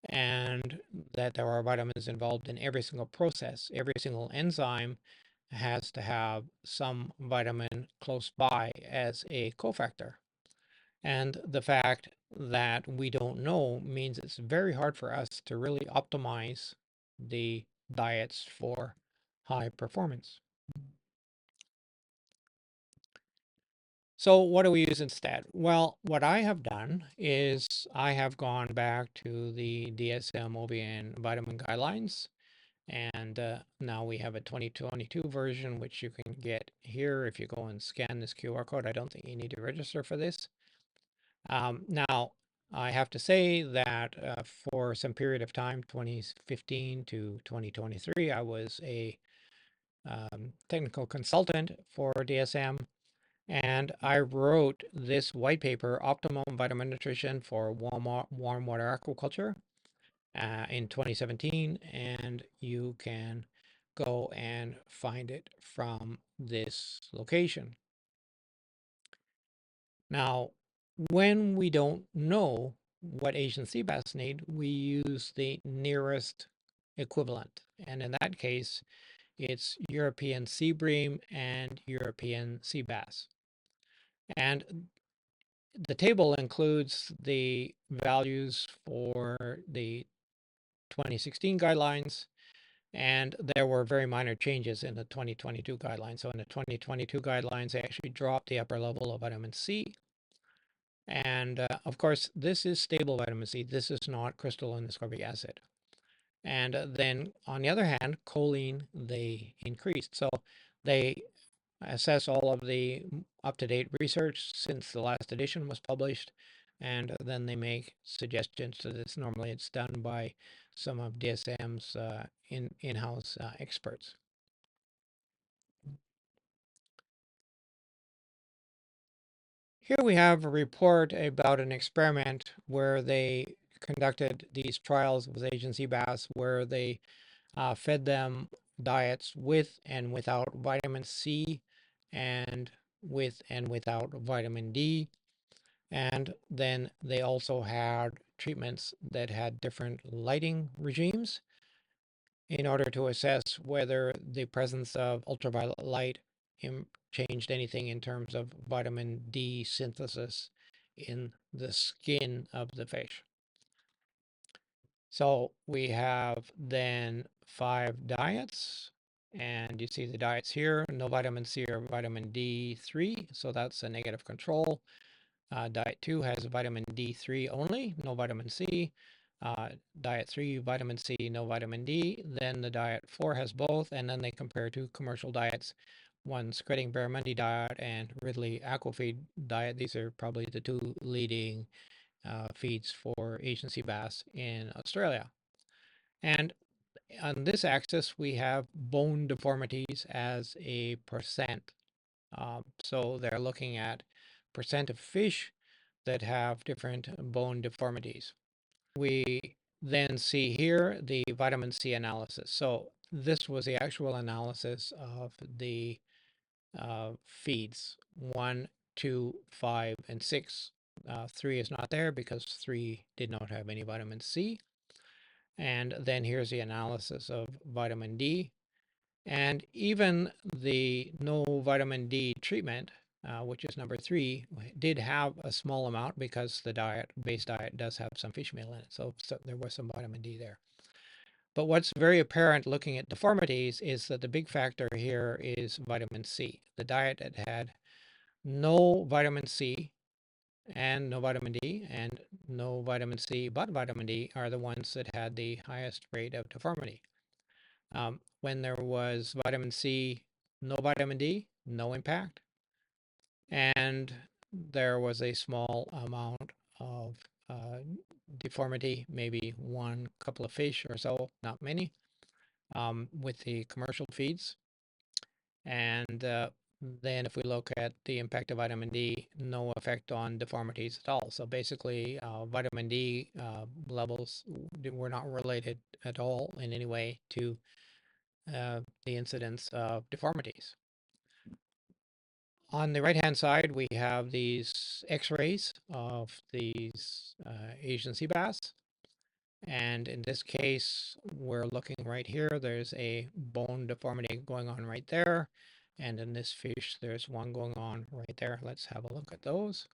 Speaker 1: and that there are vitamins involved in every single process, every single enzyme has to have some vitamin close by as a cofactor. And the fact that we don't know means it's very hard for us to really optimize the diets for high performance. So what do we use instead? Well, what I have done is I have gone back to the DSM OBN vitamin guidelines, and now we have a 2022 version, which you can get here if you go and scan this QR code. I don't think you need to register for this. Now, I have to say that for some period of time, 2015 to 2023, I was a technical consultant for DSM, and I wrote this white paper, Optimum Vitamin Nutrition for Warm Water Aquaculture, in 2017, and you can go and find it from this location. Now, when we don't know what Asian sea bass need, we use the nearest equivalent. And in that case, it's European sea bream and European sea bass. And the table includes the values for the 2016 guidelines, and there were very minor changes in the 2022 guidelines. So in the 2022 guidelines, they actually dropped the upper level of vitamin C. And of course, this is stable vitamin C. This is not crystalline ascorbic acid. And then on the other hand, choline, they increased. So they assess all of the up-to-date research since the last edition was published, and then they make suggestions to this. Normally it's done by some of DSM's in-house experts. Here we have a report about an experiment where they conducted these trials with Asian sea bass, where they fed them diets with and without vitamin C, and with and without vitamin D. And then they also had treatments that had different lighting regimes in order to assess whether the presence of ultraviolet light changed anything in terms of vitamin D synthesis in the skin of the fish. So we have then 5 diets, and you see the diets here, no vitamin C or vitamin D3, so that's a negative control. Diet 2 has vitamin D3 only, no vitamin C. Diet 3, vitamin C, no vitamin D. Then the diet 4 has both, and then they compare 2 commercial diets. One's Creating Barramundi diet and Ridley Aquafeed diet. These are probably the 2 leading feeds for Asian sea bass in Australia. And on this axis, we have bone deformities as a percent. So they're looking at percent of fish that have different bone deformities. We then see here the vitamin C analysis. So this was the actual analysis of the feeds 1, 2, 5, and 6. 3 is not there because 3 did not have any vitamin C. And then here's the analysis of vitamin D. And even the no vitamin D treatment, which is number 3, did have a small amount because the base diet does have some fish meal in it. So there was some vitamin D there. But what's very apparent looking at deformities is that the big factor here is vitamin C. The diet that had no vitamin C and no vitamin D and no vitamin C but vitamin D are the ones that had the highest rate of deformity. When there was vitamin C, no vitamin D, no impact. And there was a small amount of deformity, maybe one couple of fish or so, not many, with the commercial feeds. And then if we look at the impact of vitamin D, no effect on deformities at all. So basically, vitamin D levels were not related at all in any way to the incidence of deformities. On the right-hand side, we have these x-rays of these Asian sea bass. And in this case, we're looking right here. There's a bone deformity going on right there. And in this fish, there's one going on right there. Let's have a look at those.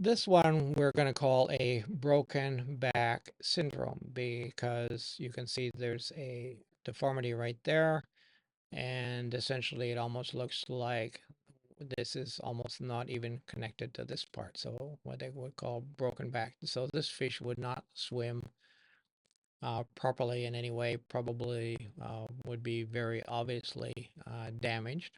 Speaker 1: This one we're going to call a broken back syndrome because you can see there's a deformity right there. And essentially, it almost looks like this is almost not even connected to this part. So what they would call broken back. So this fish would not swim properly in any way, probably would be very obviously damaged.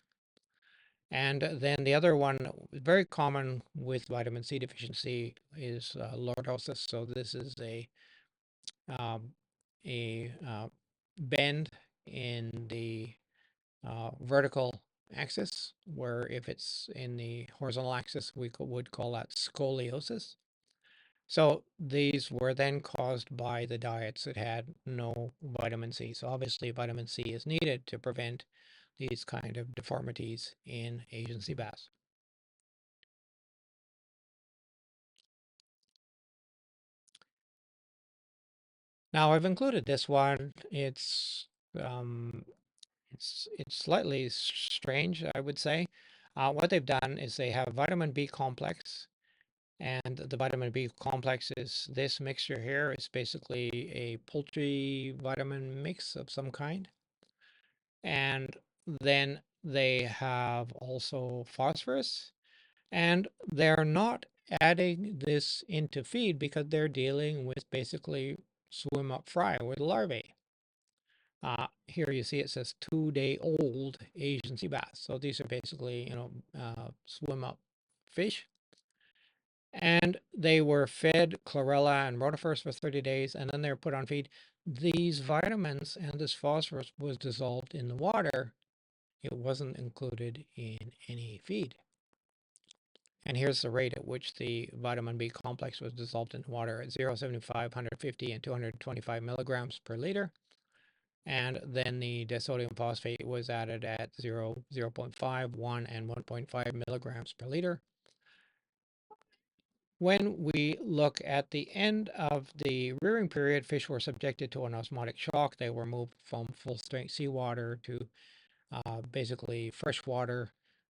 Speaker 1: And then the other one, very common with vitamin C deficiency, is lordosis. So this is um, a bend in the vertical axis, where if it's in the horizontal axis, we would call that scoliosis. So these were then caused by the diets that had no vitamin C. So obviously vitamin C is needed to prevent these kind of deformities in Asian sea bass. Now I've included this one. Um, it's slightly strange, I would say. What they've done is they have vitamin B complex, and the vitamin B complex is this mixture here. It's basically a poultry vitamin mix of some kind. And then they have also phosphorus, and they're not adding this into feed because they're dealing with basically swim up fry with larvae. Here you see it says 2-day old Asian sea bass. So these are basically, swim up fish. And they were fed chlorella and rotifers for 30 days, and then they were put on feed. These vitamins and this phosphorus was dissolved in the water. It wasn't included in any feed. And here's the rate at which the vitamin B complex was dissolved in water at 0.75, 150, and 225 milligrams per liter. And then the disodium phosphate was added at 0.5, 1, and 1.5 milligrams per liter. When we look at the end of the rearing period, fish were subjected to an osmotic shock. They were moved from full-strength seawater to basically fresh water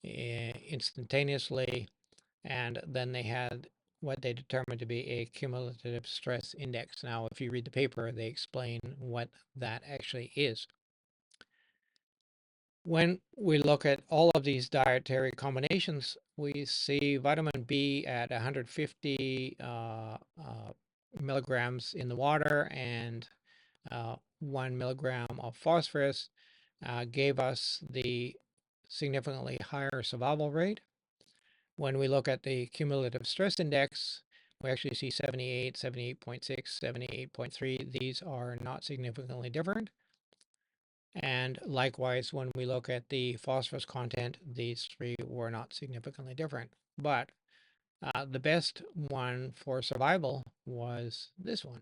Speaker 1: instantaneously. And then they had what they determined to be a cumulative stress index. Now, if you read the paper, they explain what that actually is. When we look at all of these dietary combinations, we see vitamin B at 150 milligrams in the water and 1 milligram of phosphorus gave us the significantly higher survival rate. When we look at the cumulative stress index, we actually see 78, 78.6, 78.3. These are not significantly different. And likewise, when we look at the phosphorus content, these three were not significantly different. But the best one for survival was this one.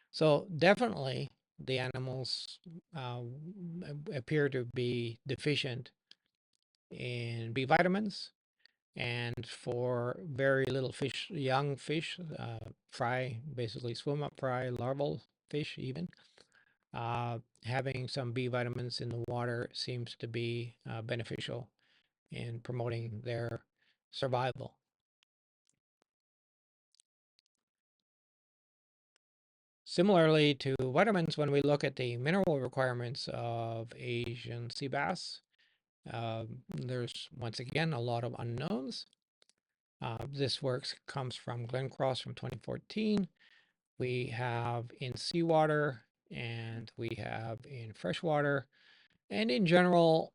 Speaker 1: So definitely the animals appear to be deficient in B vitamins. And for very little fish, young fish, fry, basically swim up fry, larval fish even, having some B vitamins in the water seems to be beneficial in promoting their survival. Similarly to vitamins, when we look at the mineral requirements of Asian sea bass, there's once again a lot of unknowns. This work comes from Glenn Cross from 2014. We have in seawater and we have in freshwater. And in general,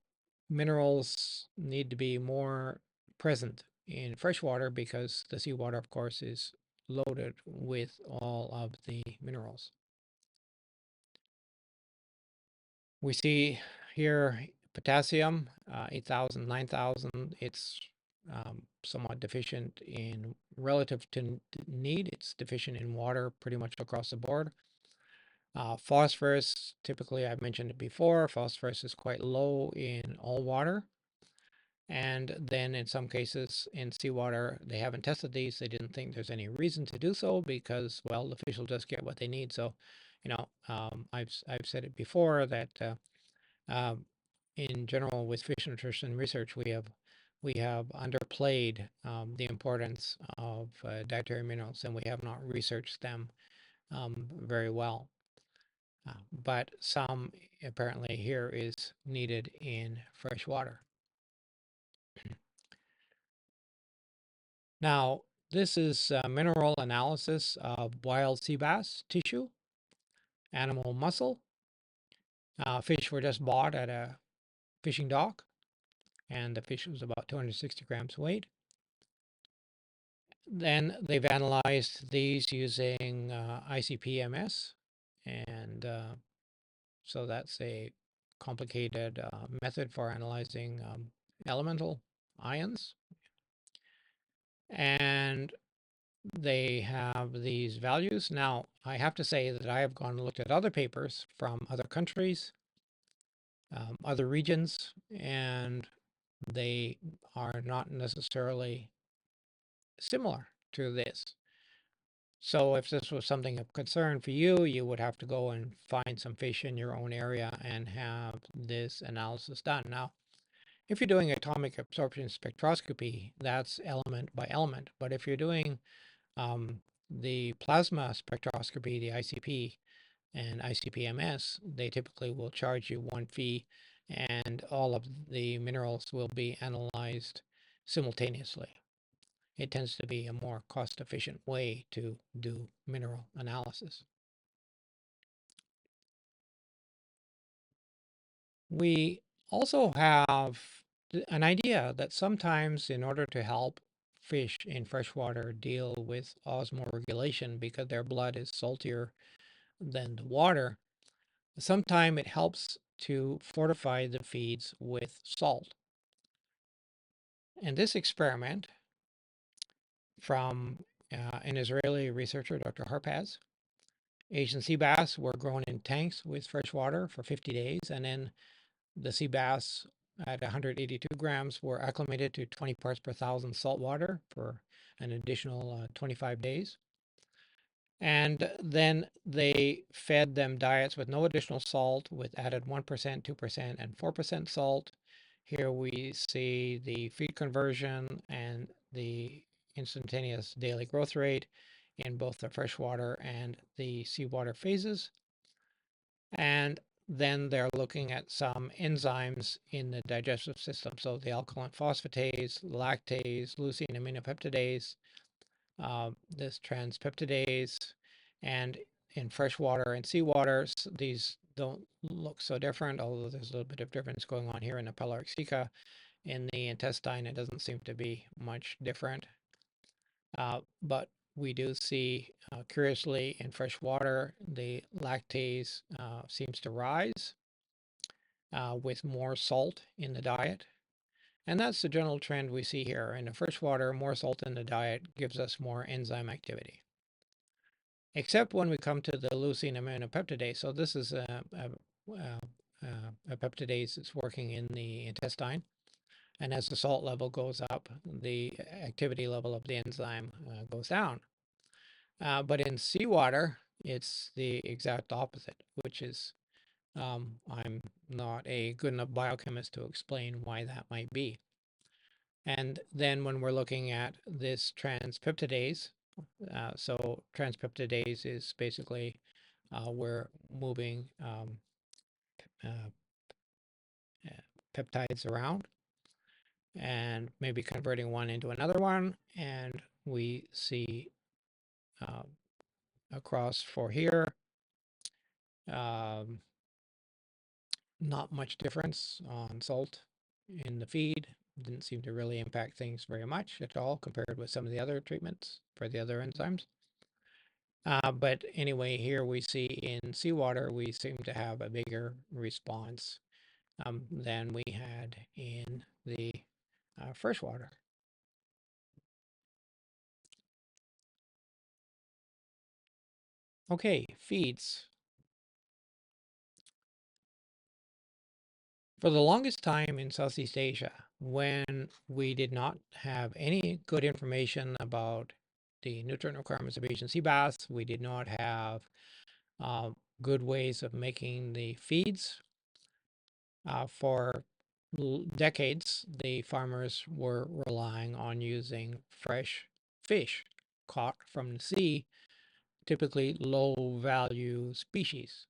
Speaker 1: minerals need to be more present in freshwater because the seawater, of course, is loaded with all of the minerals. We see here potassium, 8,000, 9,000. It's somewhat deficient in relative to need. It's deficient in water pretty much across the board. Phosphorus, typically I've mentioned it before, phosphorus is quite low in all water. And then in some cases in seawater, they haven't tested these. They didn't think there's any reason to do so because, well, the fish will just get what they need. So, I've said it before that um, in general with fish nutrition research, we have underplayed the importance of dietary minerals, and we have not researched them very well. But some apparently here is needed in fresh water. Now, this is mineral analysis of wild sea bass tissue, animal muscle. Fish were just bought at a fishing dock, and the fish was about 260 grams weight. Then they've analyzed these using ICP-MS, and so that's a complicated method for analyzing elemental ions. And they have these values. Now, I have to say that I have gone and looked at other papers from other countries, other regions, and they are not necessarily similar to this. So if this was something of concern for you, you would have to go and find some fish in your own area and have this analysis done. Now, if you're doing atomic absorption spectroscopy, that's element by element. But if you're doing the plasma spectroscopy, the ICP and ICP-MS, they typically will charge you one fee, and all of the minerals will be analyzed simultaneously. It tends to be a more cost-efficient way to do mineral analysis. We also have an idea that sometimes in order to help fish in freshwater deal with osmoregulation because their blood is saltier than the water, sometimes it helps to fortify the feeds with salt. And this experiment from an Israeli researcher, Dr. Harpaz, Asian sea bass were grown in tanks with fresh water for 50 days, and then the sea bass at 182 grams were acclimated to 20 parts per thousand salt water for an additional 25 days. And then they fed them diets with no additional salt, with added 1%, 2%, and 4% salt. Here we see the feed conversion and the instantaneous daily growth rate in both the freshwater and the seawater phases. And then they're looking at some enzymes in the digestive system. So the alkaline phosphatase, lactase, leucine aminopeptidase, this transpeptidase, and in freshwater and seawater, these don't look so different, although there's a little bit of difference going on here in the pyloric ceca. In the intestine, it doesn't seem to be much different. But we do see, curiously, in fresh water, the lactase seems to rise with more salt in the diet. And that's the general trend we see here. In the freshwater, more salt in the diet gives us more enzyme activity. Except when we come to the leucine aminopeptidase. So this is a peptidase that's working in the intestine. And as the salt level goes up, the activity level of the enzyme goes down. But in seawater, it's the exact opposite, which is I'm not a good enough biochemist to explain why that might be. And then when we're looking at this transpeptidase, so transpeptidase is basically we're moving uh, peptides around and maybe converting one into another one, and we see uh, across for here um, not much difference on salt in the feed. Didn't seem to really impact things very much at all compared with some of the other treatments for the other enzymes. But anyway, here we see in seawater, we seem to have a bigger response than we had in the freshwater. Okay, feeds. For the longest time in Southeast Asia, when we did not have any good information about the nutrient requirements of Asian sea bass. We did not have uh, good ways of making the feeds. For decades, the farmers were relying on using fresh fish caught from the sea, typically low value species.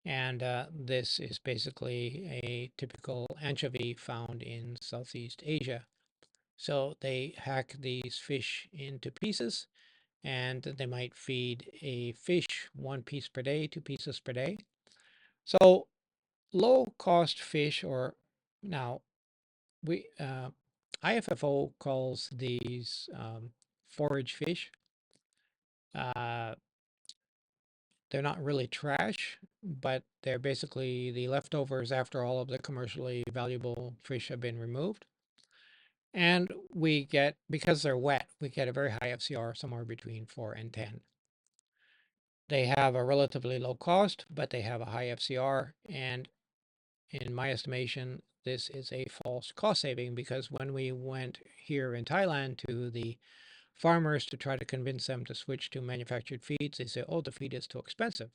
Speaker 1: And this is basically a typical anchovy found in Southeast Asia. So they hack these fish into pieces, and they might feed a fish 1 piece per day, 2 pieces per day. So low cost fish, or now we IFFO calls these forage fish. Uh, they're not really trash, but they're basically the leftovers after all of the commercially valuable fish have been removed. And we get, because they're wet, we get a very high FCR, somewhere between 4 and 10. They have a relatively low cost, but they have a high FCR. And in my estimation, this is a false cost saving, because when we went here in Thailand to the farmers to try to convince them to switch to manufactured feeds, they say, oh, the feed is too expensive.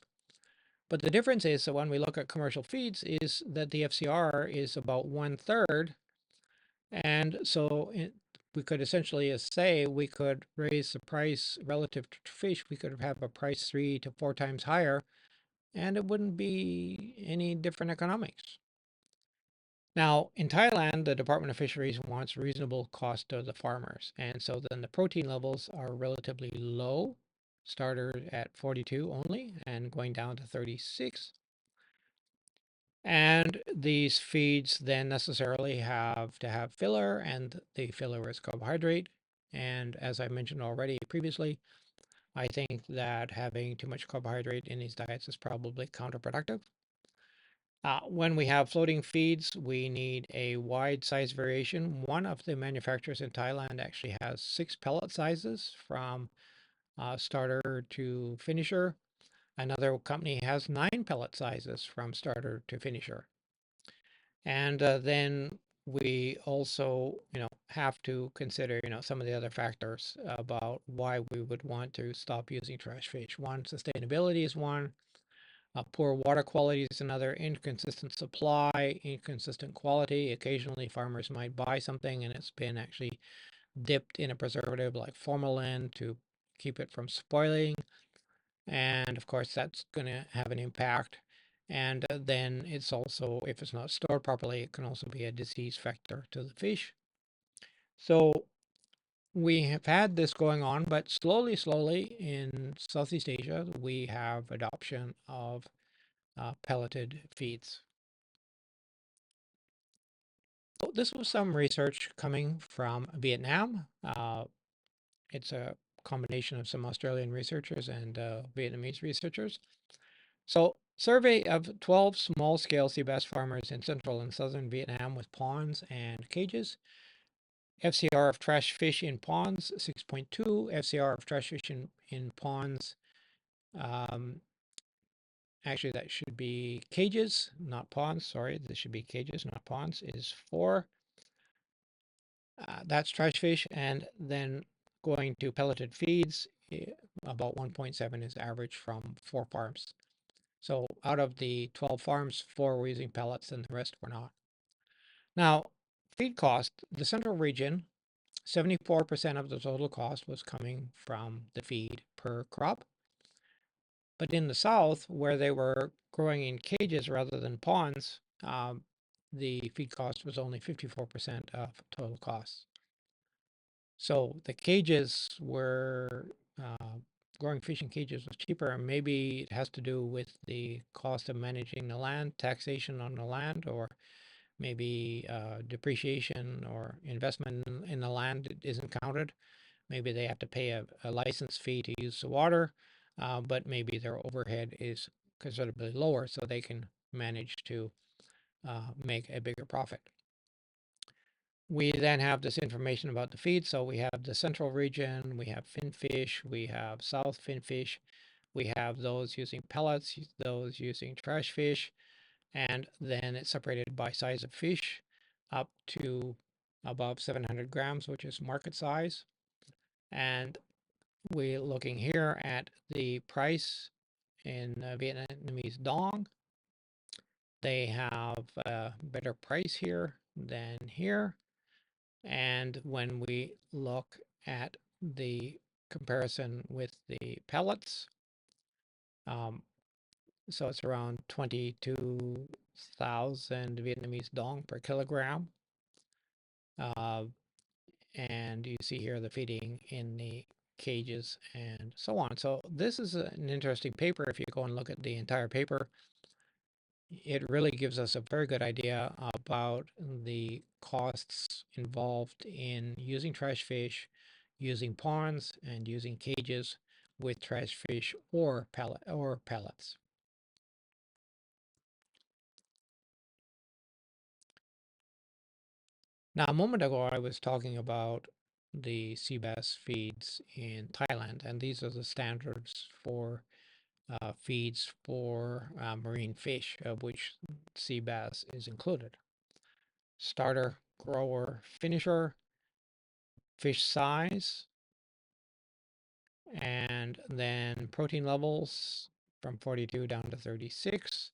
Speaker 1: But the difference is that when we look at commercial feeds is that the FCR is about 1/3. And so we could essentially say we could raise the price relative to fish. We could have a price 3 to 4 times higher, and it wouldn't be any different economics. Now, in Thailand, the Department of Fisheries wants reasonable cost to the farmers. And so then the protein levels are relatively low, started at 42 only and going down to 36. And these feeds then necessarily have to have filler, and the filler is carbohydrate. And as I mentioned already previously, I think that having too much carbohydrate in these diets is probably counterproductive. When we have floating feeds, we need a wide size variation. One of the manufacturers in Thailand actually has 6 pellet sizes from starter to finisher. Another company has 9 pellet sizes from starter to finisher. And then we also, have to consider, some of the other factors about why we would want to stop using trash fish. One, sustainability is one. Poor water quality is another. Inconsistent supply, inconsistent quality. Occasionally, farmers might buy something and it's been actually dipped in a preservative like formalin to keep it from spoiling. And of course, that's going to have an impact. And then it's also, if it's not stored properly, it can also be a disease vector to the fish. So we have had this going on, but slowly in Southeast Asia, we have adoption of pelleted feeds. So this was some research coming from Vietnam. It's a combination of some Australian researchers and Vietnamese researchers. So, survey of 12 small-scale sea bass farmers in central and southern Vietnam with ponds and cages. FCR of trash fish in ponds, 6.2. FCR of trash fish in ponds, um, actually that should be cages, not ponds. Sorry, this should be cages, not ponds, is 4. That's trash fish. And then going to pelleted feeds, about 1.7 is average from 4 farms. So out of the 12 farms, 4 were using pellets and the rest were not. Now, feed cost, the central region, 74% of the total cost was coming from the feed per crop. But in the south, where they were growing in cages rather than ponds, the feed cost was only 54% of total costs. So the cages were growing fish in cages was cheaper, and maybe it has to do with the cost of managing the land, taxation on the land, or maybe depreciation or investment in the land isn't counted. Maybe they have to pay a license fee to use the water, but maybe their overhead is considerably lower, so they can manage to make a bigger profit. We then have this information about the feed. So we have the central region, we have finfish, we have south finfish, we have those using pellets, those using trash fish, and then it's separated by size of fish. up to above 700 grams, which is market size. And we're looking here at the price in Vietnamese dong. They have a better price here than here. And when we look at the comparison with the pellets, um, so it's around 22,000 Vietnamese dong per kilogram. Uh, and you see here the feeding in the cages and so on. So this is an interesting paper. If you go and look at the entire paper, it really gives us a very good idea about the costs involved in using trash fish, using ponds, and using cages with trash fish or pellets. Now, a moment ago, I was talking about the sea bass feeds in Thailand, and these are the standards for feeds for marine fish, of which sea bass is included. Starter, grower, finisher, fish size, and then protein levels from 42 down to 36,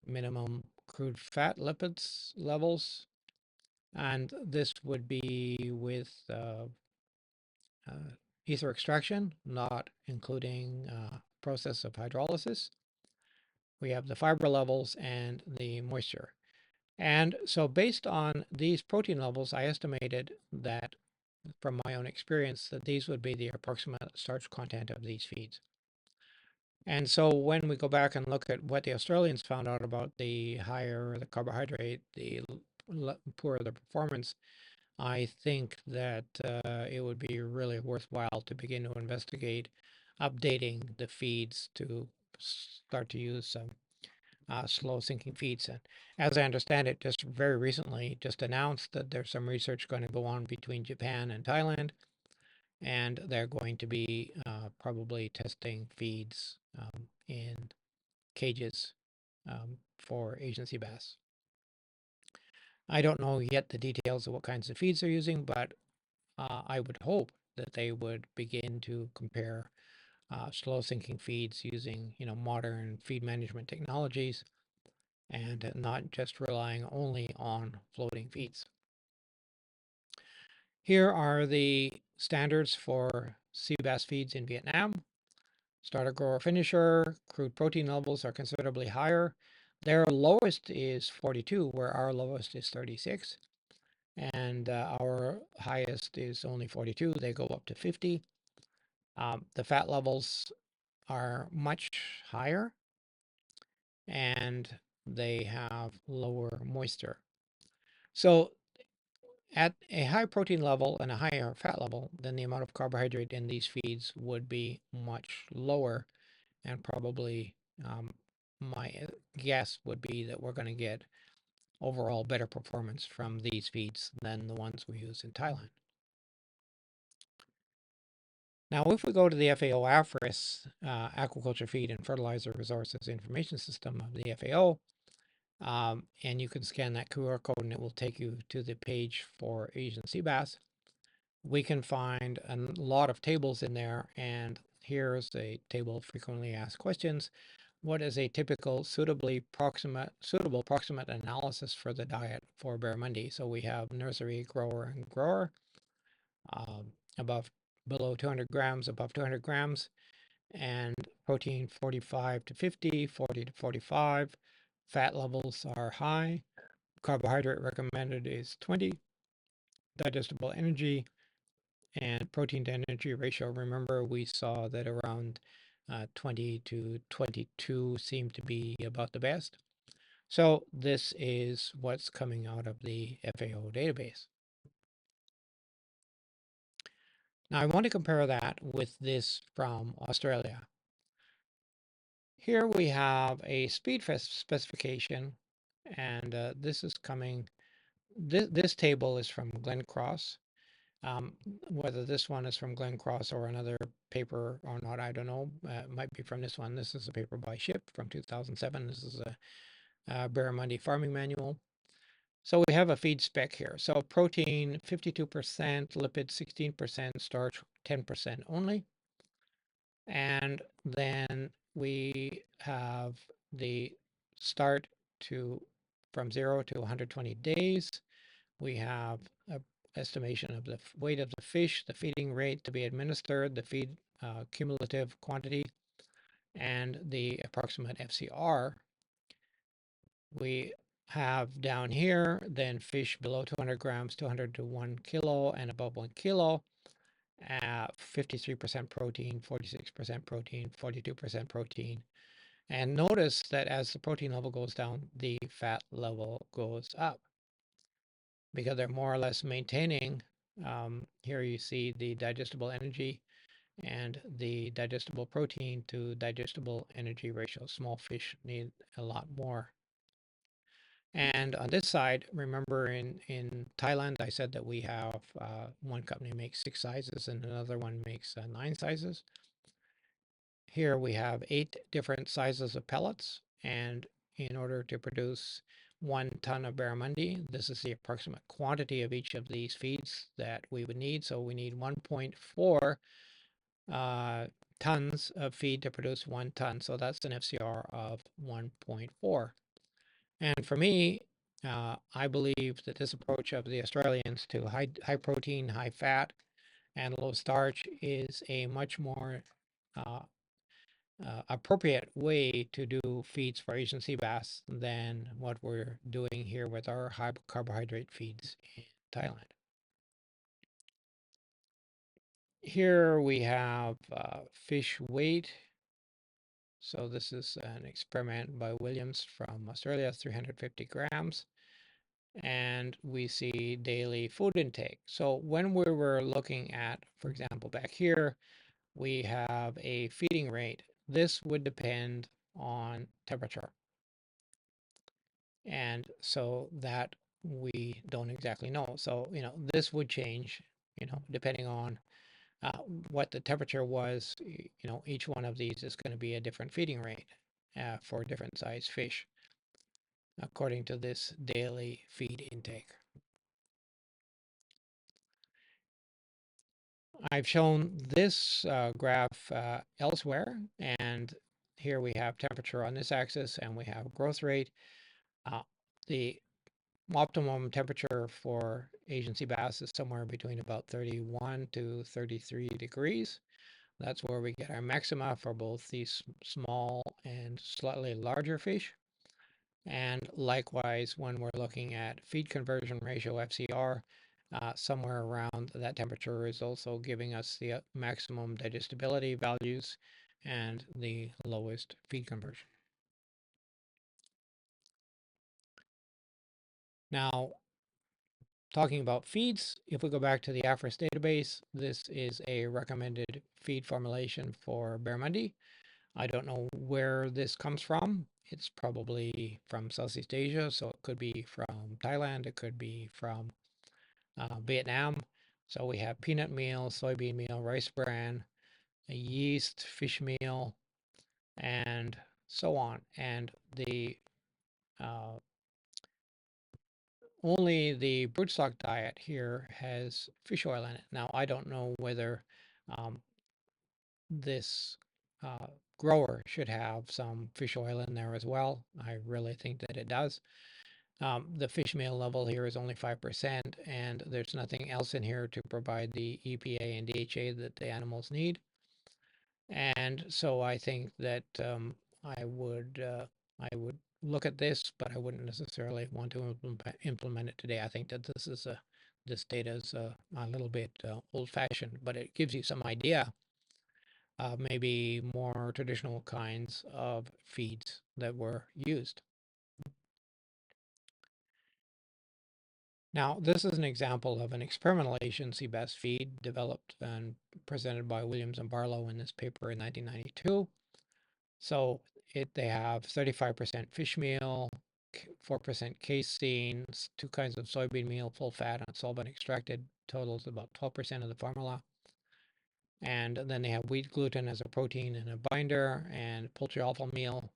Speaker 1: minimum crude fat lipids levels, and this would be with ether extraction, not including process of hydrolysis. We have the fiber levels and the moisture. And so based on these protein levels, I estimated that from my own experience that these would be the approximate starch content of these feeds. And so when we go back and look at what the Australians found out about the higher the carbohydrate, the poorer the performance, I think that it would be really worthwhile to begin to investigate updating the feeds to start to use some slow sinking feeds. And as I understand it, just very recently, just announced that there's some research going to go on between Japan and Thailand, and they're going to be probably testing feeds in cages for Asian sea bass. I don't know yet the details of what kinds of feeds they're using, but I would hope that they would begin to compare slow sinking feeds using, modern feed management technologies and not just relying only on floating feeds. Here are the standards for sea bass feeds in Vietnam. Starter, grower, finisher, crude protein levels are considerably higher. Their lowest is 42, where our lowest is 36. And our highest is only 42. They go up to 50. The fat levels are much higher, and they have lower moisture. So at a high protein level and a higher fat level, then the amount of carbohydrate in these feeds would be much lower, and probably my guess would be that we're going to get overall better performance from these feeds than the ones we use in Thailand. Now, if we go to the FAO AFRIS, Aquaculture Feed and Fertilizer Resources Information System of the FAO, and you can scan that QR code and it will take you to the page for Asian sea bass, we can find a lot of tables in there. And here's a table of frequently asked questions. What is a typical suitable proximate analysis for the diet for barramundi? So we have nursery, grower, and grower. Below 200 grams, above 200 grams, and protein 45 to 50, 40 to 45. Fat levels are high. Carbohydrate recommended is 20. Digestible energy and protein to energy ratio. Remember, we saw that around 20 to 22 seemed to be about the best. So this is what's coming out of the FAO database. Now I want to compare that with this from Australia. Here we have a speed specification, and this is coming. This table is from Glenn Cross. Whether this one is from Glenn Cross or another paper or not, I don't know. It might be from this one. This is a paper by Ship from 2007. This is a Barramundi farming manual. So we have a feed spec here. So protein 52%, lipid 16%, starch 10% only. And then we have the start to from 0 to 120 days. We have a estimation of the weight of the fish, the feeding rate to be administered, the feed cumulative quantity, and the approximate FCR. We have down here then fish below 200 grams, 200 to 1 kilo, and above 1 kilo, 53% protein, 46% protein, 42% protein. And notice that as the protein level goes down, the fat level goes up because they're more or less maintaining. Here you see the digestible energy and the digestible protein to digestible energy ratio. Small fish need a lot more. And on this side, remember in Thailand, I said that we have one company makes 6 sizes and another one makes 9 sizes. Here we have 8 different sizes of pellets, and in order to produce 1 ton of barramundi, this is the approximate quantity of each of these feeds that we would need. So we need 1.4 tons of feed to produce 1 ton. So that's an FCR of 1.4. And for me, I believe that this approach of the Australians to high protein, high fat, and low starch is a much more uh, appropriate way to do feeds for Asian sea bass than what we're doing here with our high carbohydrate feeds in Thailand. Here we have fish weight. So this is an experiment by Williams from Australia, 350 grams. And we see daily food intake. So when we were looking at, for example, back here, we have a feeding rate. This would depend on temperature. And so that we don't exactly know. So, this would change, depending on what the temperature was. Each one of these is going to be a different feeding rate for different size fish, according to this daily feed intake. I've shown this graph elsewhere, and here we have temperature on this axis, and we have growth rate. The optimum temperature for Asian sea bass is somewhere between about 31 to 33 degrees. That's where we get our maxima for both these small and slightly larger fish. And likewise, when we're looking at feed conversion ratio, FCR, somewhere around that temperature is also giving us the maximum digestibility values and the lowest feed conversion. Now, talking about feeds, if we go back to the AFRIS database, this is a recommended feed formulation for barramundi. I don't know where this comes from. It's probably from Southeast Asia, so it could be from Thailand, it could be from Vietnam. So we have peanut meal, soybean meal, rice bran, yeast, fish meal, and so on. And the only the broodstock diet here has fish oil in it. Now, I don't know whether this grower should have some fish oil in there as well. I really think that it does. The fish meal level here is only 5%, and there's nothing else in here to provide the EPA and DHA that the animals need. And so I think that I would look at this, but I wouldn't necessarily want to implement it today. I think that this data is a little bit old-fashioned, but it gives you some idea of maybe more traditional kinds of feeds that were used. Now, this is an example of an experimental Asian sea bass feed developed and presented by Williams and Barlow in this paper in 1992. So they have 35% fish meal, 4% casein, 2 kinds of soybean meal, full fat and solvent extracted, totals about 12% of the formula. And then they have wheat gluten as a protein and a binder, and poultry offal meal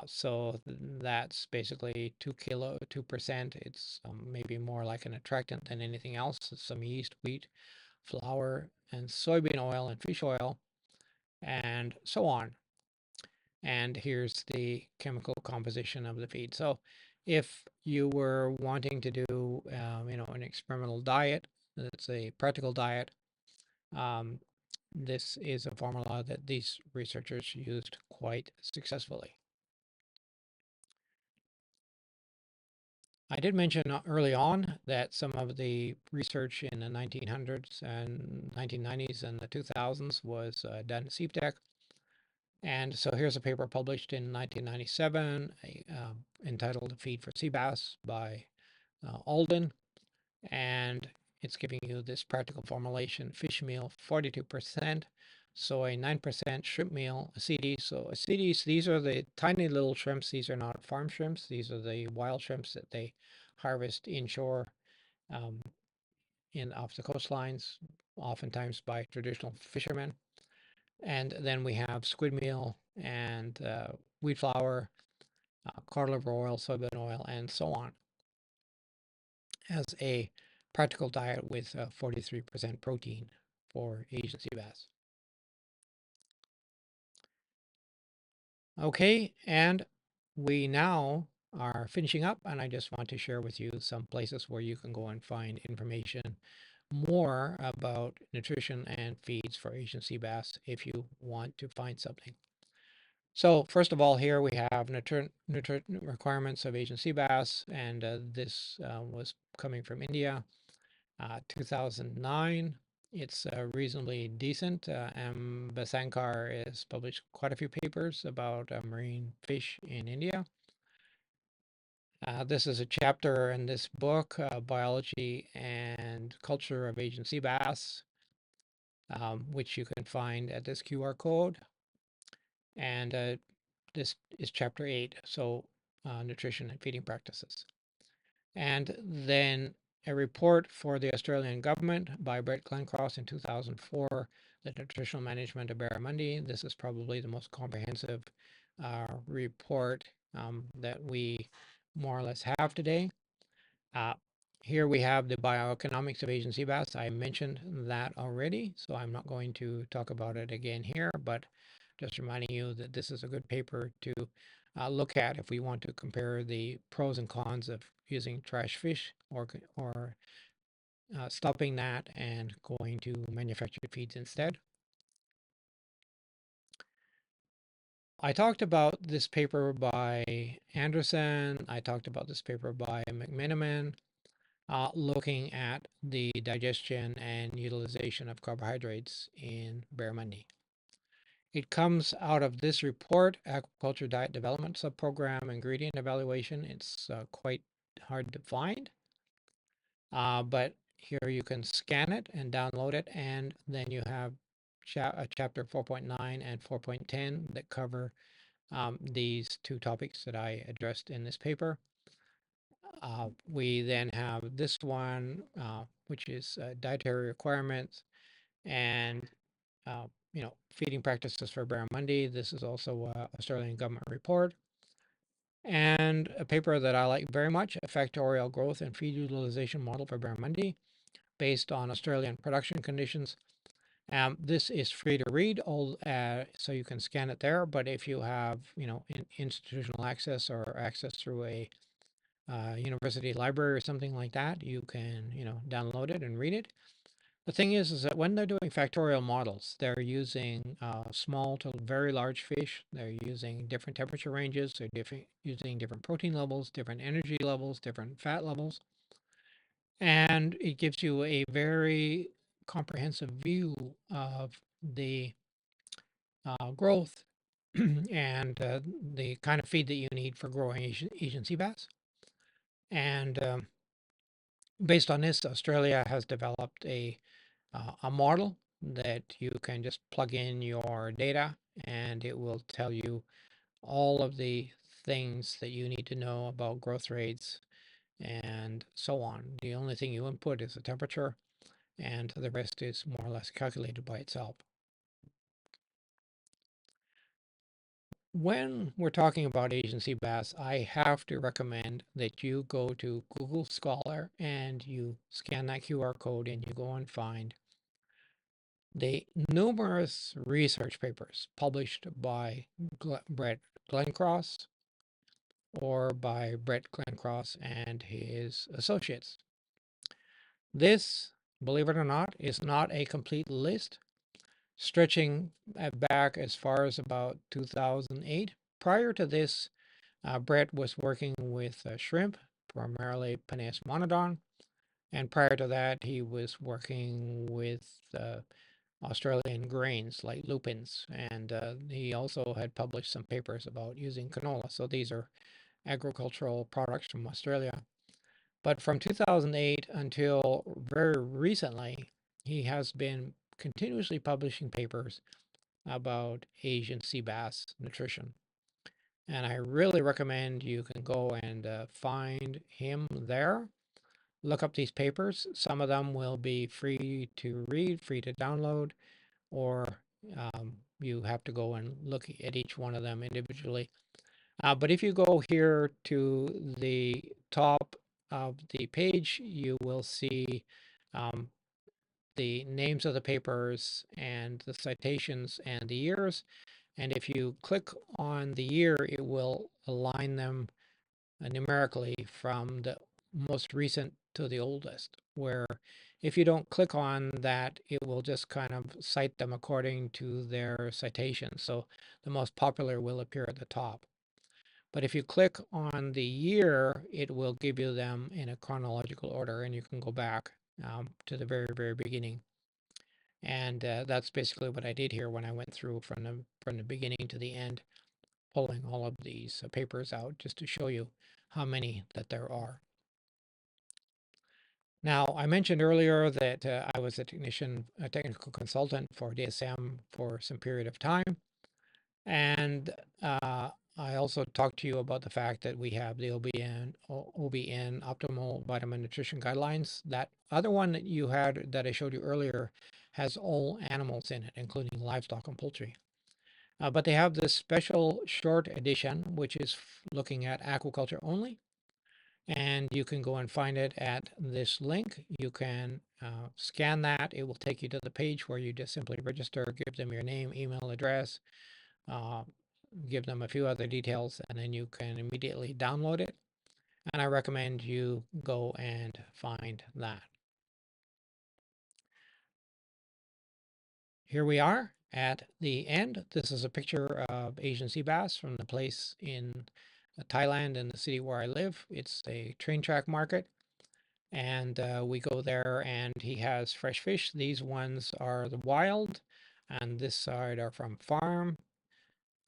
Speaker 1: So that's basically 2%. It's maybe more like an attractant than anything else. Some yeast, wheat, flour, and soybean oil and fish oil, and so on. And here's the chemical composition of the feed. So if you were wanting to do, an experimental diet, that's a practical diet, um, this is a formula that these researchers used quite successfully. I did mention early on that some of the research in the 1900s and 1990s and the 2000s was done at CPTEC. And so here's a paper published in 1997 entitled Feed for Seabass by Alden. And it's giving you this practical formulation: fish meal 42%, soy 9%, shrimp meal, acetes. So acetes, these are the tiny little shrimps. These are not farm shrimps. These are the wild shrimps that they harvest inshore, um, in off the coastlines, oftentimes by traditional fishermen. And then we have squid meal and wheat flour, cod liver oil, soybean oil, and so on, as a practical diet with 43% protein for Asian sea bass. Okay, and we now are finishing up, and I just want to share with you some places where you can go and find information more about nutrition and feeds for Asian sea bass if you want to find something. So first of all, here we have nutrient requirements of Asian sea bass, and this was coming from India, 2009. It's reasonably decent. Basankar has published quite a few papers about marine fish in India. This is a chapter in this book, Biology and Culture of Asian Sea Bass, which you can find at this QR code. And this is chapter 8, so nutrition and feeding practices. And then a report for the Australian government by Brett Glencross in 2004, the nutritional management of Barramundi. This is probably the most comprehensive report that we more or less have today. Uh, Here we have the bioeconomics of Asian sea bass. I mentioned that already, so I'm not going to talk about it again here, but just reminding you that this is a good paper to look at if we want to compare the pros and cons of using trash fish or stopping that and going to manufactured feeds instead. I talked about this paper by Anderson. I talked about this paper by McMenamin, looking at the digestion and utilization of carbohydrates in barramundi. It comes out of this report, Aquaculture Diet Development Subprogram Ingredient Evaluation. It's quite hard to find, but here you can scan it and download it, and then you have chapter 4.9 and 4.10 that cover these two topics that I addressed in this paper. We then have this one, which is dietary requirements and feeding practices for barramundi. This is also an Australian government report. And a paper that I like very much, a factorial growth and feed utilization model for barramundi based on Australian production conditions. This is free to read, so you can scan it there. But if you have, institutional access or access through a university library or something like that, you can, download it and read it. The thing is that when they're doing factorial models, they're using small to very large fish. They're using different temperature ranges. They're using different protein levels, different energy levels, different fat levels. And it gives you a very comprehensive view of the growth and the kind of feed that you need for growing Asian sea bass. And based on this, Australia has developed a model that you can just plug in your data and it will tell you all of the things that you need to know about growth rates and so on. The only thing you input is the temperature, and the rest is more or less calculated by itself. When we're talking about Asian sea bass, I have to recommend that you go to Google Scholar and you scan that QR code and you go and find the numerous research papers published by Brett Glencross or by Brett Glencross and his associates. This, believe it or not, is not a complete list, stretching back as far as about 2008. Prior to this, Brett was working with shrimp, primarily Penis monodon, and prior to that, he was working with Australian grains like lupins, and he also had published some papers about using canola. So these are agricultural products from Australia. But from 2008 until very recently, he has been continuously publishing papers about Asian sea bass nutrition. And I really recommend you can go and find him there. Look up these papers. Some of them will be free to read, free to download, or you have to go and look at each one of them individually. But if you go here to the top of the page, you will see um, the names of the papers and the citations and the years. And if you click on the year, it will align them numerically from the most recent to the oldest, where if you don't click on that, it will just kind of cite them according to their citations. So the most popular will appear at the top. But if you click on the year, it will give you them in a chronological order, and you can go back to the very, very beginning. And that's basically what I did here when I went through from the beginning to the end, pulling all of these papers out just to show you how many that there are. Now, I mentioned earlier that I was a technical consultant for DSM for some period of time. And I also talked to you about the fact that we have the OBN Optimal Vitamin Nutrition Guidelines. That other one that you had that I showed you earlier has all animals in it, including livestock and poultry. But they have this special short edition, which is looking at aquaculture only. And you can go and find it at this link. You can scan that. It will take you to the page where you just simply register, give them your name, email address, uh, give them a few other details, and then you can immediately download it. And I recommend you go and find that. Here we are at the end. This is a picture of Asian sea bass from the place in Thailand in the city where I live. It's a train track market. And we go there and he has fresh fish. These ones are the wild, and this side are from farm.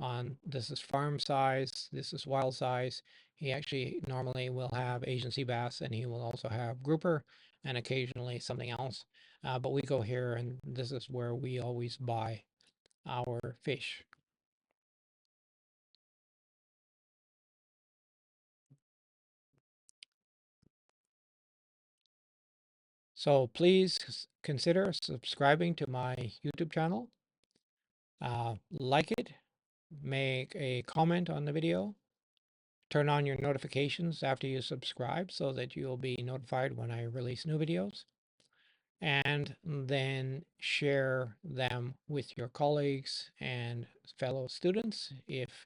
Speaker 1: On this is farm size, this is wild size. He actually normally will have Asian sea bass, and he will also have grouper and occasionally something else. But we go here, and this is where we always buy our fish. So please consider subscribing to my YouTube channel. Like it, make a comment on the video, turn on your notifications after you subscribe so that you'll be notified when I release new videos, and then share them with your colleagues and fellow students. If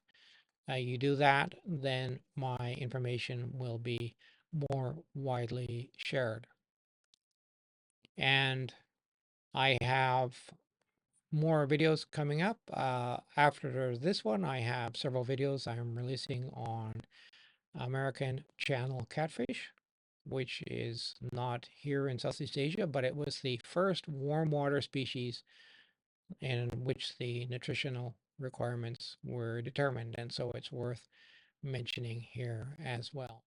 Speaker 1: you do that, then my information will be more widely shared. And I have more videos coming up. After this one, I have several videos I'm releasing on American channel catfish, which is not here in Southeast Asia, but it was the first warm water species in which the nutritional requirements were determined. And so it's worth mentioning here as well.